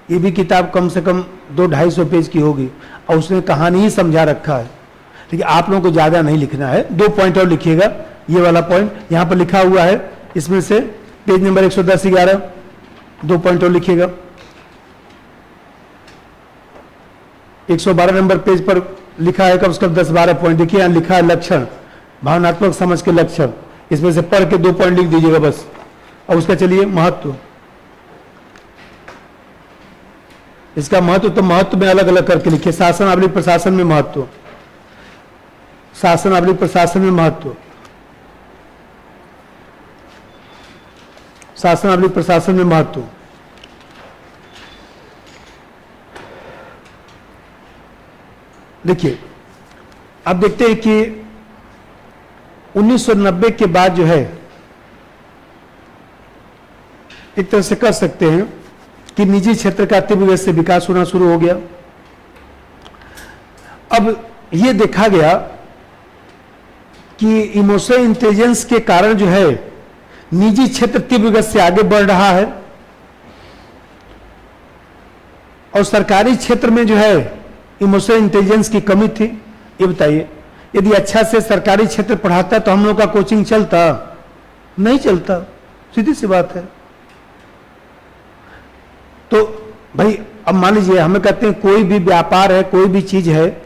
ये भी किताब कम से कम 200-250 पेज की होगी, और उसने कहानी ही समझा रखा है। लेकिन आप लोगों को ज्यादा नहीं लिखना है, 2 पॉइंट और लिखिएगा। ये वाला पॉइंट यहां पर लिखा हुआ है, इसमें से पेज नंबर 110-11, 2 पॉइंट और लिखिएगा। 112 नंबर पेज पर लिखा है कम से कम 10-12 पॉइंट। देखिए यहां लिखा है लक्षण, भावनात्मक समझ के लक्षण, इसमें से पढ़ के 2 पॉइंट लिख दीजिएगा बस। और उसका चलिए महत्व, इसका महत्व तो महत्व में अलग अलग करके लिखिए। शासन अवलिक प्रशासन में महत्व, शासन अवलिक प्रशासन में महत्व, शासन अवलिक प्रशासन में महत्व। देखिए, अब देखते हैं कि 1990 के बाद जो है, एक तरह से कह सकते हैं कि निजी क्षेत्र का तीव्र गति से विकास होना शुरू हो गया। अब यह देखा गया कि इमोशनल इंटेलिजेंस के कारण जो है निजी क्षेत्र तीव्र गति से आगे बढ़ रहा है, और सरकारी क्षेत्र में जो है इमोशनल इंटेलिजेंस की कमी थी। ये बताइए, यदि अच्छा से सरकारी क्षेत्र पढ़ाता तो हम लोग का कोचिंग चलता? नहीं चलता, सीधी सी बात है। तो भाई अब मान लीजिए, हमें कहते हैं कोई भी व्यापार है, कोई भी चीज है,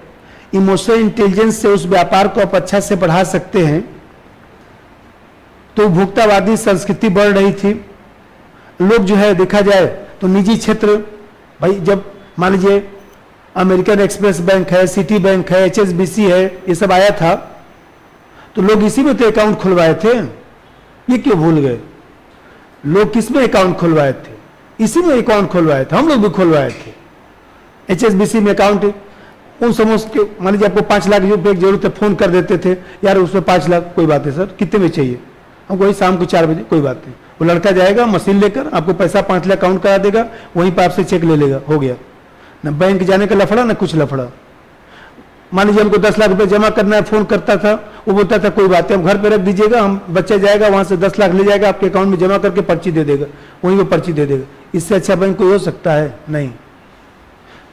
इमोशनल इंटेलिजेंस से उस व्यापार को आप अच्छा से बढ़ा सकते हैं। तो उपभोक्तावादी संस्कृति बढ़ रही थी, लोग जो है देखा जाए तो निजी क्षेत्र, भाई जब मान लीजिए अमेरिकन एक्सप्रेस बैंक है, सिटी बैंक है, HSBC है, ये सब आया था, तो लोग इसी में तो अकाउंट खुलवाए थे। ये क्यों भूल गए? लोग किस में अकाउंट खुलवाए थे? इसी में अकाउंट खुलवाए थे, हम लोग भी खुलवाए थे। HSBC में अकाउंट, उन समोस के मान लीजिए आपको 5 लाख रुपए की जरूरत है, फोन कर देते थे, यार उसमें 5 लाख, कोई बात है सर, कितने में चाहिए? हमको वही शाम को 4 बजे, कोई बात नहीं। वो लड़का जाएगा मशीन लेकर, आपको पैसा 5 लाख अकाउंट करा देगा, वहीं पर आपसे चेक ले लेगा, हो गया। न बैंक जाने का लफड़ा, न कुछ लफड़ा। मान लीजिए हमको 10 लाख रुपए जमा करना है, फोन करता था, वो बोलता था कोई बात है, हम घर पे रख दीजिएगा, हम बच्चा जाएगा वहां से 10 लाख ले जाएगा, आपके अकाउंट में जमा करके पर्ची दे देगा, वहीं वो पर्ची दे देगा। इससे अच्छा बैंक कोई हो सकता है? नहीं।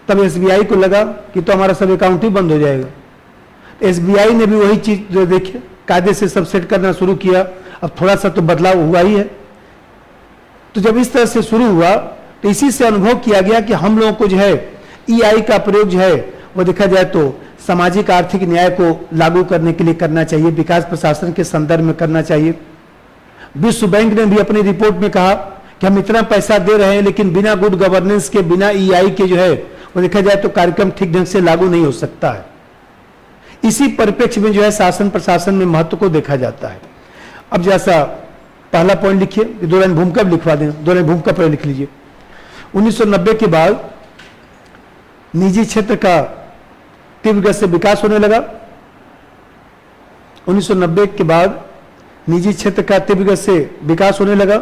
तब एसबीआई को लगा कि तो हमारा सब अकाउंट ही बंद हो जाएगा। एसबीआई ने भी वही चीज जो देखिए कायदे से सब सेट करना शुरू किया। अब थोड़ा सा तो बदलाव हुआ ही है। तो जब इस तरह से शुरू हुआ तो इसी से अनुभव किया गया कि हम लोगों को जो है ईआई का प्रयोग जो है वो देखा जाए तो सामाजिक आर्थिक न्याय को लागू करने के लिए करना चाहिए, विकास प्रशासन के संदर्भ में करना चाहिए। विश्व बैंक ने भी अपनी रिपोर्ट में कहा कि हम इतना पैसा दे रहे हैं लेकिन बिना गुड गवर्नेंस के, बिना ईआई के जो है वो देखा जाए तो कार्यक्रम ठीक ढंग से लागू नहीं हो सकता है। इसी परिप्रेक्ष्य में जो है शासन प्रशासन में महत्व को देखा जाता है। अब जैसा पहला पॉइंट लिखिए, दो लाइन भूमिका भी लिखवा दें, दो लाइन भूमिका पर लिख लीजिए। 1990 के बाद निजी क्षेत्र का तीव्र गति से विकास होने लगा। 1990 के बाद निजी क्षेत्र का तीव्र गति से विकास होने लगा।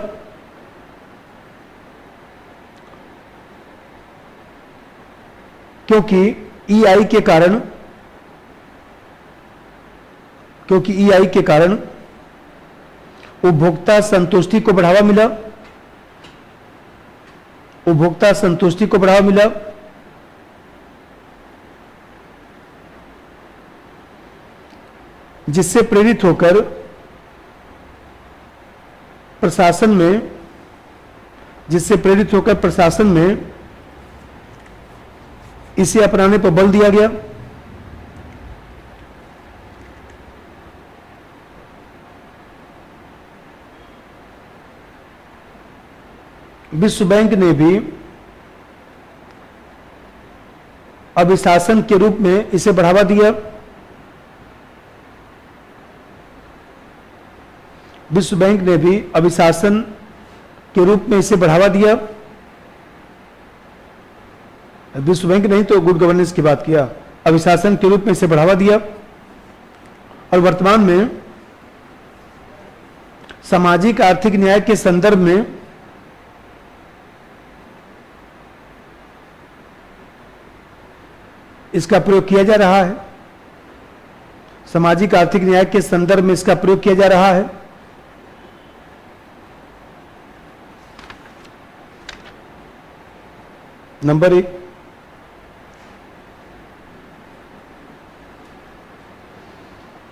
क्योंकि ईआई के कारण उपभोक्ता संतुष्टि को बढ़ावा मिला, जिससे प्रेरित होकर प्रशासन में इसे अपनाने पर बल दिया गया। विश्व बैंक ने भी अभिशासन के रूप में इसे बढ़ावा दिया। विश्व बैंक ने भी अभिशासन के रूप में इसे बढ़ावा दिया। विश्व बैंक नहीं तो गुड गवर्नेंस की बात किया, अभिशासन के रूप में इसे बढ़ावा दिया। और वर्तमान में सामाजिक आर्थिक न्याय के संदर्भ में इसका प्रयोग किया जा रहा है। सामाजिक आर्थिक न्याय के संदर्भ में इसका प्रयोग किया जा रहा है। नंबर 1,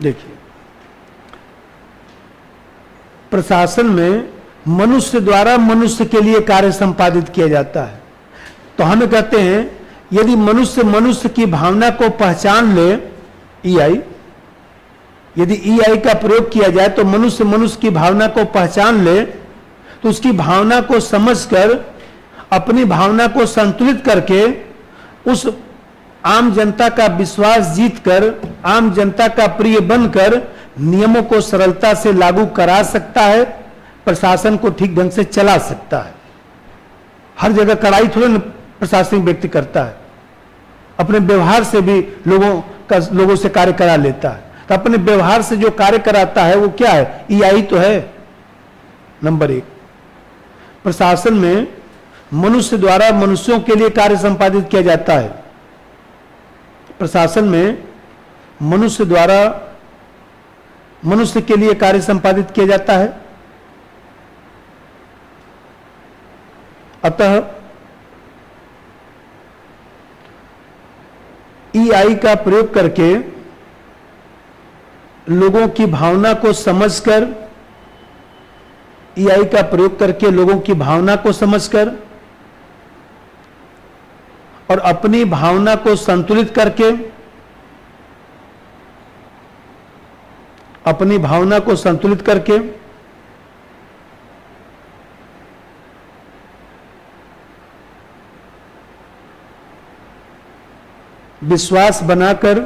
देखिए प्रशासन में मनुष्य द्वारा मनुष्य के लिए कार्य संपादित किया जाता है। तो हम कहते हैं यदि मनुष्य की भावना को पहचान ले, यदि ईआई का प्रयोग किया जाए तो मनुष्य की भावना को पहचान ले तो उसकी भावना को समझकर, अपनी भावना को संतुलित करके उस आम जनता का विश्वास जीतकर, आम जनता का प्रिय बनकर नियमों को सरलता से लागू करा सकता है, प्रशासन को ठीक ढंग से चला सकता है। हर जगह कड़ाई थोड़ा प्रशासनिक व्यक्ति करता है, अपने व्यवहार से भी लोगों से कार्य करा लेता है। तो अपने व्यवहार से जो कार्य कराता है वो क्या है? ईआई तो है। नंबर 1, प्रशासन में मनुष्य द्वारा मनुष्यों के लिए कार्य संपादित किया जाता है। प्रशासन में मनुष्य द्वारा मनुष्य के लिए कार्य संपादित किया जाता है। अतः ईआई का प्रयोग करके लोगों की भावना को समझकर, ईआई का प्रयोग करके लोगों की भावना को समझकर और अपनी भावना को संतुलित करके, अपनी भावना को संतुलित करके विश्वास बनाकर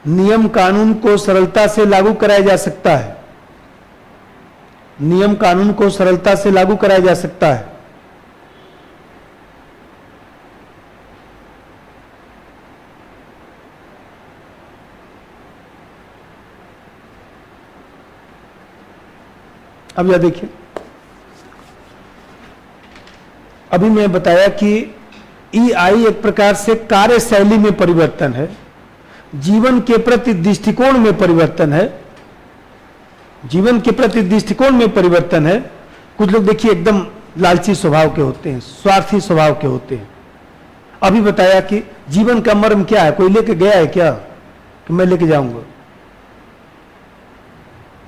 नियम कानून को सरलता से लागू कराया जा सकता है। नियम कानून को सरलता से लागू कराया जा सकता है। अब यह देखिए, अभी मैं बताया कि ईआई एक प्रकार से कार्यशैली में परिवर्तन है, जीवन के प्रति दृष्टिकोण में परिवर्तन है, जीवन के प्रति दृष्टिकोण में परिवर्तन है। कुछ लोग देखिए एकदम लालची स्वभाव के होते हैं, स्वार्थी स्वभाव के होते हैं। अभी बताया कि जीवन का मर्म क्या है, कोई लेके गया है क्या कि मैं लेके जाऊंगा।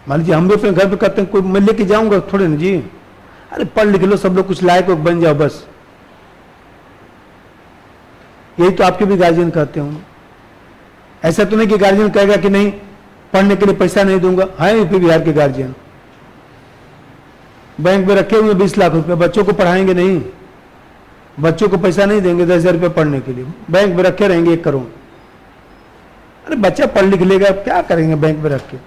मान लीजिए हम भी अपने घर पे कहते हैं कोई मैं लेके जाऊंगा थोड़े ना जी, अरे पढ़ लिख लो सब लोग, कुछ लायक बन जाओ बस। यही तो आपके भी गार्जियन कहते होंगे। ऐसा तो नहीं कि गार्जियन कहेगा कि नहीं पढ़ने के लिए पैसा नहीं दूंगा। है यूपी बिहार के गार्जियन बैंक में रखे हुए 20 लाख रुपए, बच्चों को पढ़ाएंगे नहीं, बच्चों को पैसा नहीं देंगे 10,000 रुपये पढ़ने के लिए, बैंक में रखे रहेंगे 1 करोड़। अरे बच्चा पढ़ लिख लेगा, क्या करेंगे बैंक में रख के।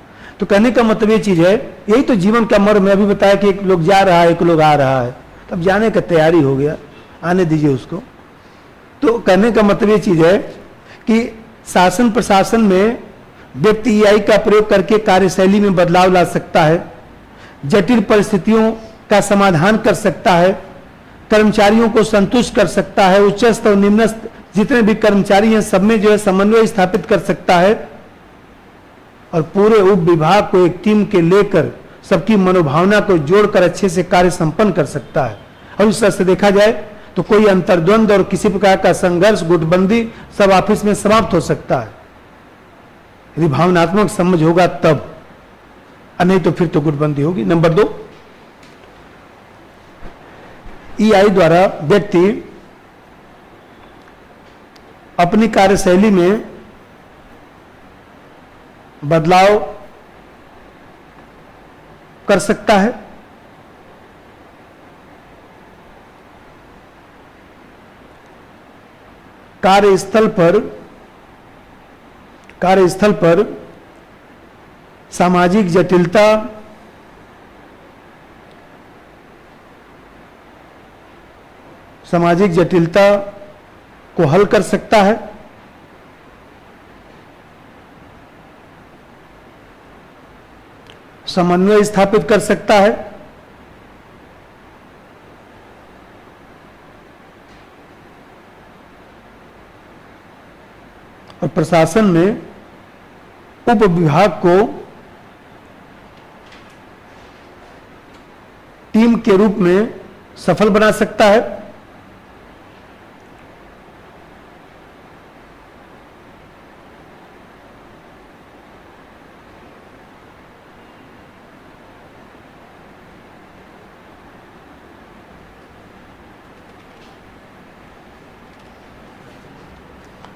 तो कहने का मतलब ये चीज है, यही तो जीवन का मर्म है। अभी बताया कि एक लोग जा रहा है, एक लोग आ रहा है, तब जाने का तैयारी हो गया, आने दीजिए उसको। तो कहने का मतलब ये चीज है कि शासन प्रशासन में व्यक्ति ईआई का प्रयोग करके कार्यशैली में बदलाव ला सकता है, जटिल परिस्थितियों का समाधान कर सकता है, कर्मचारियों को संतुष्ट कर सकता है, उच्चस्थ और निम्नस्थ जितने भी कर्मचारी हैं सब में जो है समन्वय स्थापित कर सकता है, और पूरे उप विभाग को एक टीम के लेकर सबकी मनोभावना को जोड़कर अच्छे से कार्य संपन्न कर सकता है। और इस तरह से देखा जाए तो कोई अंतर्द्वंद और किसी प्रकार का संघर्ष गुटबंदी सब ऑफिस में समाप्त हो सकता है, यदि भावनात्मक समझ होगा तब, नहीं तो फिर तो गुटबंदी होगी। नंबर 2, ईआई द्वारा व्यक्ति अपनी कार्यशैली में बदलाव कर सकता है, कार्यस्थल पर सामाजिक जटिलता को हल कर सकता है, समन्वय स्थापित कर सकता है, और प्रशासन में उप विभाग को टीम के रूप में सफल बना सकता है।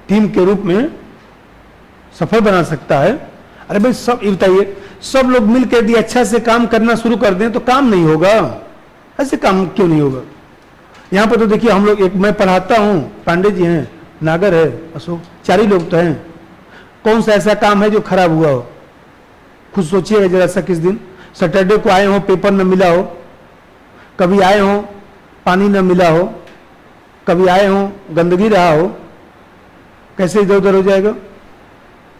टीम के रूप में सफल बना सकता है। अरे भाई सब ये बताइए, सब लोग मिलकर यदि अच्छा से काम करना शुरू कर दें तो काम नहीं होगा। ऐसे काम क्यों नहीं होगा? यहाँ पर तो देखिए हम लोग, एक मैं पढ़ाता हूँ, पांडे जी हैं, नागर है, अशोक, 4 ही लोग तो हैं। कौन सा ऐसा काम है जो खराब हुआ हो? खुद सोचिएगा जरा सा। किस दिन सैटरडे को आए हो, पेपर न मिला हो, कभी आए हो पानी न मिला हो, कभी आए हो गंदगी रहा हो, कैसे इधर उधर हो जाएगा?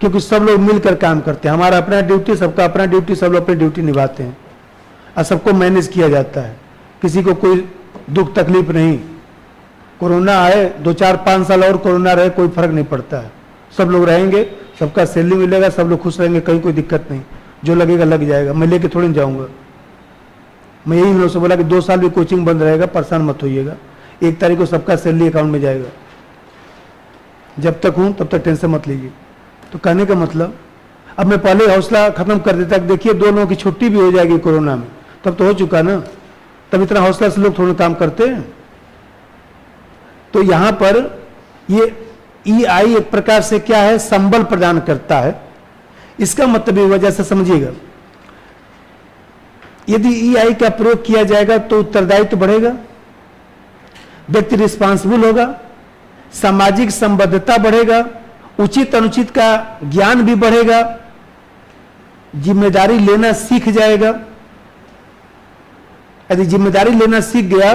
क्योंकि सब लोग मिलकर काम करते हैं। हमारा अपना ड्यूटी, सबका अपना ड्यूटी, सब लोग अपनी ड्यूटी निभाते हैं और सबको मैनेज किया जाता है। किसी को कोई दुख तकलीफ नहीं। कोरोना आए 2, 4, 5 साल और कोरोना रहे, कोई फर्क नहीं पड़ता है। सब लोग रहेंगे, सबका सैलरी मिलेगा, सब लोग खुश रहेंगे, कहीं कोई दिक्कत नहीं। जो लगेगा लग जाएगा, मैं लेके थोड़ी जाऊंगा। मैं यही लोगों से बोला कि 2 साल भी कोचिंग बंद रहेगा, परेशान मत होइएगा। 1 तारीख को सबका सैलरी अकाउंट में जाएगा। जब तक हूं तब तक टेंशन मत लीजिए। तो कहने का मतलब, अब मैं पहले हौसला खत्म कर देता कि देखिए 2 लोगों की छुट्टी भी हो जाएगी कोरोना में, तब तो हो चुका ना, तब इतना हौसला से लोग थोड़ा काम करते हैं। तो यहां पर ये ईआई एक प्रकार से क्या है, संबल प्रदान करता है। इसका मतलब ये वजह से समझिएगा, यदि ईआई का प्रयोग किया जाएगा तो उत्तरदायित्व बढ़ेगा, व्यक्ति रिस्पांसिबल होगा, सामाजिक संबद्धता बढ़ेगा, उचित अनुचित का ज्ञान भी बढ़ेगा, जिम्मेदारी लेना सीख जाएगा। यदि जिम्मेदारी लेना सीख गया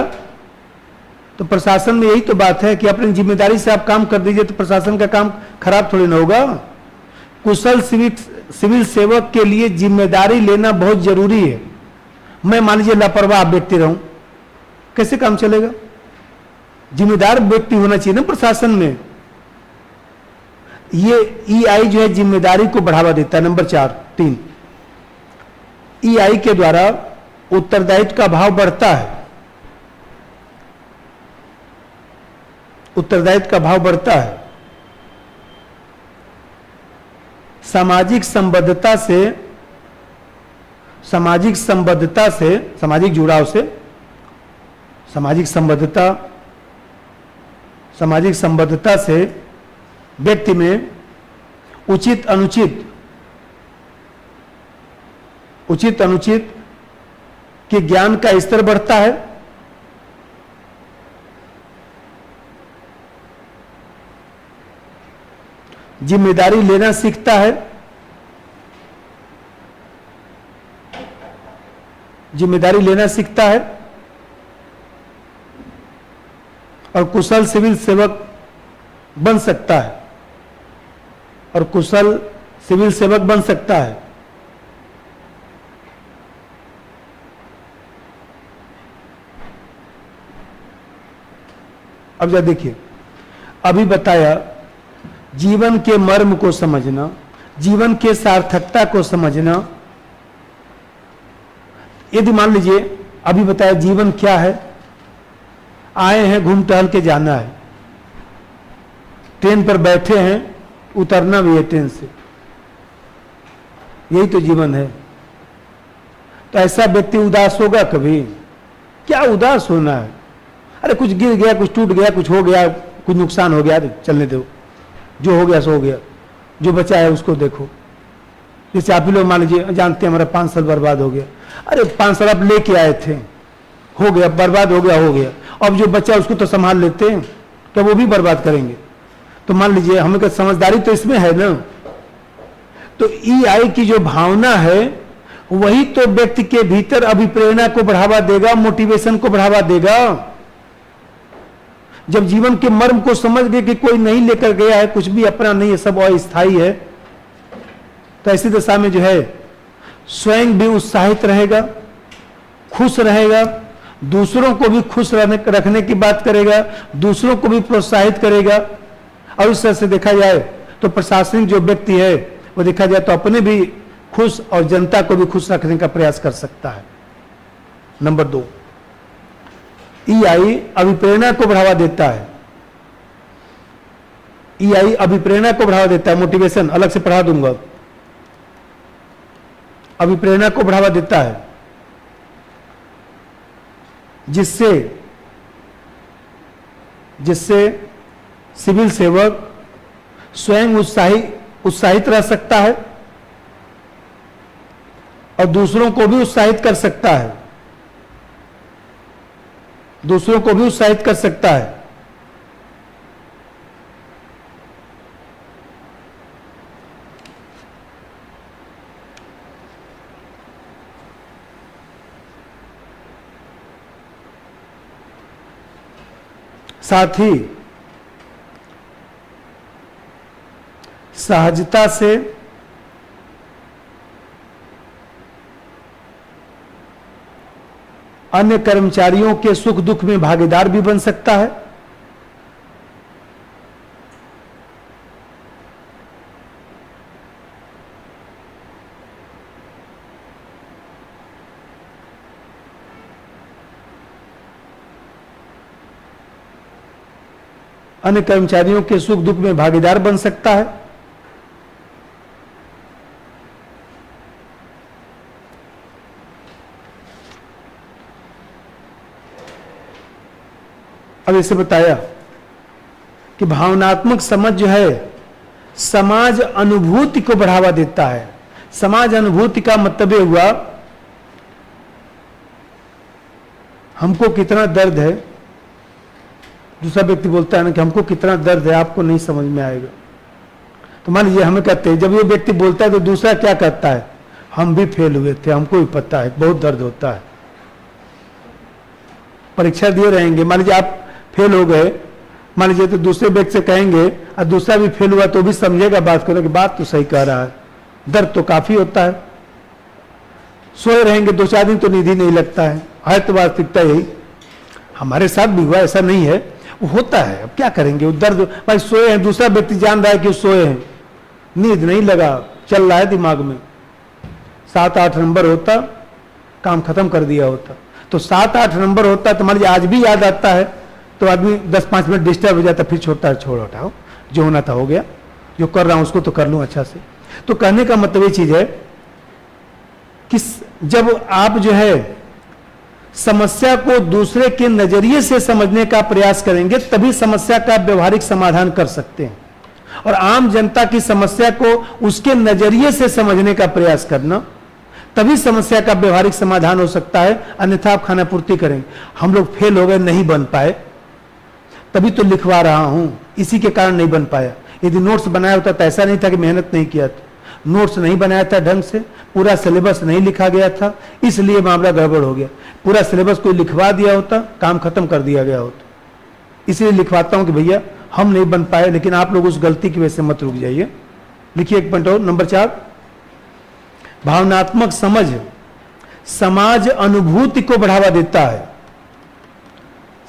तो प्रशासन में यही तो बात है कि अपनी जिम्मेदारी से आप काम कर दीजिए तो प्रशासन का काम खराब थोड़ी ना होगा। कुशल सिविल सेवक के लिए जिम्मेदारी लेना बहुत जरूरी है। मैं मान लीजिए लापरवाह व्यक्ति रहूं, कैसे काम चलेगा? जिम्मेदार व्यक्ति होना चाहिए ना प्रशासन में। ये ईआई जो है जिम्मेदारी को बढ़ावा देता है। नंबर 3, ईआई के द्वारा उत्तरदायित्व का भाव बढ़ता है। उत्तरदायित्व का भाव बढ़ता है। सामाजिक संबद्धता से, सामाजिक जुड़ाव से, सामाजिक संबद्धता से व्यक्ति में उचित अनुचित के ज्ञान का स्तर बढ़ता है। जिम्मेदारी लेना सीखता है, और कुशल सिविल सेवक बन सकता है, अब जरा देखिए, अभी बताया जीवन के मर्म को समझना, जीवन के सार्थकता को समझना। यदि मान लीजिए अभी बताया जीवन क्या है, आए हैं घूम टहल के जाना है, ट्रेन पर बैठे हैं, उतरना भी है ट्रेन से, यही तो जीवन है। तो ऐसा व्यक्ति उदास होगा कभी? क्या उदास होना है? अरे कुछ गिर गया, कुछ टूट गया, कुछ हो गया, कुछ नुकसान हो गया, चलने दो, जो हो गया सो हो गया, जो बचा है उसको देखो। जैसे आप ही लोग मान लीजिए जानते हैं हमारा 5 साल बर्बाद हो गया। अरे 5 साल आप लेके आए थे, हो गया, बर्बाद हो गया, अब जो बचा उसको तो संभाल लेते हैं, क्या वो भी बर्बाद करेंगे? तो मान लीजिए हमें क्या समझदारी तो इसमें है ना। तो EI की जो भावना है वही तो व्यक्ति के भीतर अभिप्रेरणा को बढ़ावा देगा, मोटिवेशन को बढ़ावा देगा। जब जीवन के मर्म को समझ गए कि कोई नहीं लेकर गया है, कुछ भी अपना नहीं है, सब अस्थायी है, तो ऐसी दशा में जो है स्वयं भी उत्साहित रहेगा, खुश रहेगा, दूसरों को भी खुश रखने की बात करेगा, दूसरों को भी प्रोत्साहित करेगा। और इस तरह से देखा जाए तो प्रशासनिक जो व्यक्ति है वो देखा जाए तो अपने भी खुश और जनता को भी खुश रखने का प्रयास कर सकता है। नंबर 2, EI अभिप्रेरणा को बढ़ावा देता है। EI अभिप्रेरणा को बढ़ावा देता है, मोटिवेशन अलग से पढ़ा दूंगा। अभिप्रेरणा को बढ़ावा देता है जिससे सिविल सेवक स्वयं उत्साहित रह सकता है और दूसरों को भी उत्साहित कर सकता है, साथ ही सहजता से अन्य कर्मचारियों के सुख दुख में भागीदार भी बन सकता है। अन्य कर्मचारियों के सुख दुख में भागीदार बन सकता है। अब इसे बताया कि भावनात्मक समझ जो है समाज अनुभूति को बढ़ावा देता है। समाज अनुभूति का मतलब ये हुआ हमको कितना दर्द है, दूसरा व्यक्ति बोलता है ना कि हमको कितना दर्द है, आपको नहीं समझ में आएगा। तो मान लीजिए हमें कहते हैं, जब ये व्यक्ति बोलता है तो दूसरा क्या कहता है, हम भी फेल हुए थे, हमको भी पता है, बहुत दर्द होता है। परीक्षा दिए रहेंगे, मान लीजिए आप फेल हो गए, मान लीजिए तो दूसरे व्यक्ति से कहेंगे और दूसरा भी फेल हुआ तो भी समझेगा बात को कि बात तो सही कह रहा है, दर्द तो काफी होता है। सोए रहेंगे 2-4 दिन तो नींद ही नहीं लगता है तो वास्तविकता यही हमारे साथ भी हुआ, ऐसा नहीं है, वो होता है। अब क्या करेंगे, वो दर्द भाई सोए हैं, दूसरा व्यक्ति जान रहा है कि वो सोए हैं, नींद नहीं लगा, चल रहा है दिमाग में, 7-8 नंबर होता काम खत्म कर दिया होता। तो 7-8 नंबर होता तो मान लीजिए आज भी याद आता है तो आदमी 10-5 मिनट डिस्टर्ब हो जाता, फिर छोड़ता है, छोड़ हटाओ, जो होना था हो गया, जो कर रहा हूं उसको तो कर लूं अच्छा से। तो कहने का मतलब ये चीज है कि जब आप जो है समस्या को दूसरे के नजरिए से समझने का प्रयास करेंगे, तभी समस्या का व्यवहारिक समाधान कर सकते हैं। और आम जनता की समस्या को उसके नजरिए से समझने का प्रयास करना, तभी समस्या का व्यवहारिक समाधान हो सकता है, अन्यथा आप खाना पूर्ति करेंगे। हम लोग फेल हो गए, नहीं बन पाए, तभी तो लिखवा रहा हूं, इसी के कारण नहीं बन पाया। यदि नोट्स बनाया होता तो ऐसा नहीं था कि मेहनत नहीं किया था, नोट्स नहीं बनाया था ढंग से, पूरा सिलेबस नहीं लिखा गया था, इसलिए मामला गड़बड़ हो गया। पूरा सिलेबस कोई लिखवा दिया होता, काम खत्म कर दिया गया होता। इसलिए लिखवाता हूं कि भैया हम नहीं बन पाए, लेकिन आप लोग उस गलती की वजह से मत रुक जाइए। लिखिए एक पॉइंट और, नंबर 4, भावनात्मक समझ समाज अनुभूति को बढ़ावा देता है।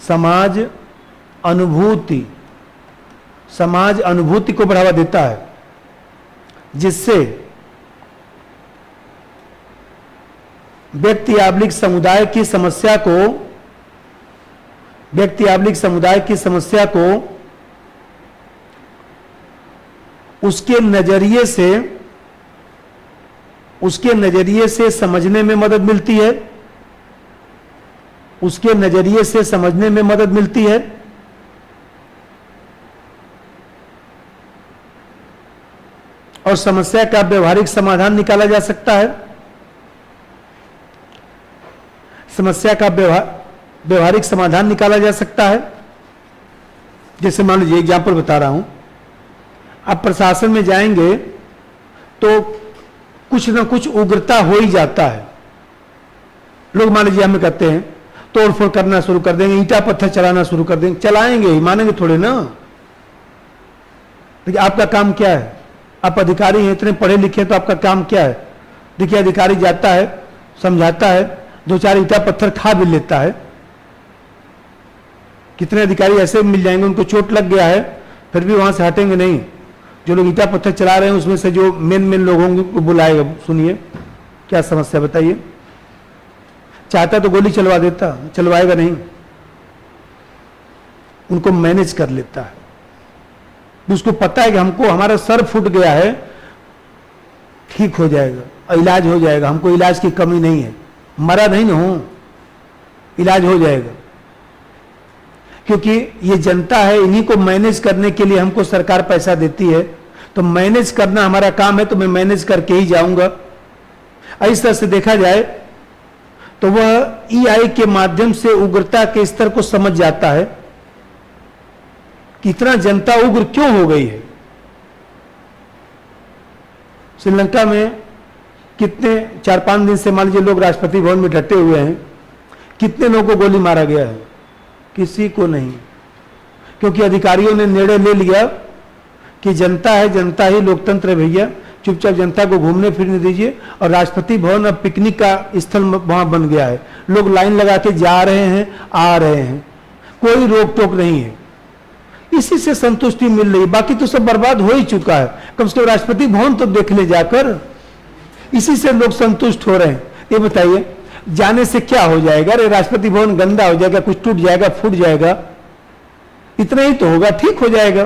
समाज अनुभूति को बढ़ावा देता है, जिससे व्यक्ति आबलिक समुदाय की समस्या को उसके नजरिए से समझने में मदद मिलती है, उसके नजरिए से समझने में मदद मिलती है। और समस्या का व्यवहारिक समाधान निकाला जा सकता है। समस्या का व्यवहारिक समाधान निकाला जा सकता है। जैसे मान लीजिए एग्जाम्पल बता रहा हूं, आप प्रशासन में जाएंगे तो कुछ ना कुछ उग्रता हो ही जाता है। लोग मान लीजिए हमें कहते हैं तोड़फोड़ करना शुरू कर देंगे, ईंटा पत्थर चलाना शुरू कर देंगे, चलाएंगे ही, मानेंगे थोड़े ना। देखिए आपका काम क्या है, आप अधिकारी हैं, इतने पढ़े लिखे, तो आपका काम क्या है? देखिए अधिकारी जाता है, समझाता है, 2-4 ईंटा पत्थर खा भी लेता है। कितने अधिकारी ऐसे मिल जाएंगे उनको चोट लग गया है, फिर भी वहां से हटेंगे नहीं। जो लोग ईंटा पत्थर चला रहे हैं उसमें से जो मेन लोग होंगे उनको बुलाएगा, सुनिए क्या समस्या बताइए। चाहता तो गोली चलवा देता, चलवाएगा नहीं, उनको मैनेज कर लेता है। उसको पता है कि हमको हमारा सर फूट गया है, ठीक हो जाएगा, इलाज हो जाएगा, हमको इलाज की कमी नहीं है, मरा नहीं ना हूं, इलाज हो जाएगा। क्योंकि ये जनता है, इन्हीं को मैनेज करने के लिए हमको सरकार पैसा देती है, तो मैनेज करना हमारा काम है, तो मैं मैनेज करके ही जाऊंगा। इस तरह से देखा जाए तो वह ईआई के माध्यम से उग्रता के स्तर को समझ जाता है कि इतना जनता उग्र क्यों हो गई है। श्रीलंका में कितने 4-5 दिन से मान लीजिए लोग राष्ट्रपति भवन में डटे हुए हैं, कितने लोगों को गोली मारा गया है? किसी को नहीं, क्योंकि अधिकारियों ने निर्णय ले लिया कि जनता है, जनता ही लोकतंत्र है भैया, चुपचाप जनता को घूमने फिरने दीजिए। और राष्ट्रपति भवन अब पिकनिक का स्थल वहां बन गया है, लोग लाइन लगा के जा रहे हैं, आ रहे हैं, कोई रोक टोक नहीं है। इसी से संतुष्टि मिल रही, बाकी तो सब बर्बाद हो ही चुका है। कम से कम राष्ट्रपति भवन तो देख ले जाकर, इसी से लोग संतुष्ट हो रहे हैं। ये बताइए जाने से क्या हो जाएगा? अरे राष्ट्रपति भवन गंदा हो जाएगा, कुछ टूट जाएगा, फूट जाएगा, इतना ही तो होगा, ठीक हो जाएगा।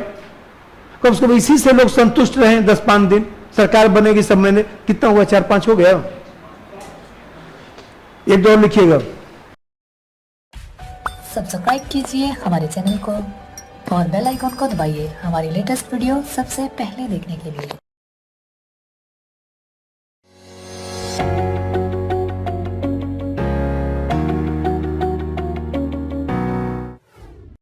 कम से कम इसी से लोग संतुष्ट रहे 10-5 दिन, सरकार बनेगी सब महीने। कितना हुआ? 4-5 हो गया। एक दो लिखिएगा। सब्सक्राइब कीजिए हमारे चैनल को और बेल आइकॉन को दबाइए हमारी लेटेस्ट वीडियो सबसे पहले देखने के लिए।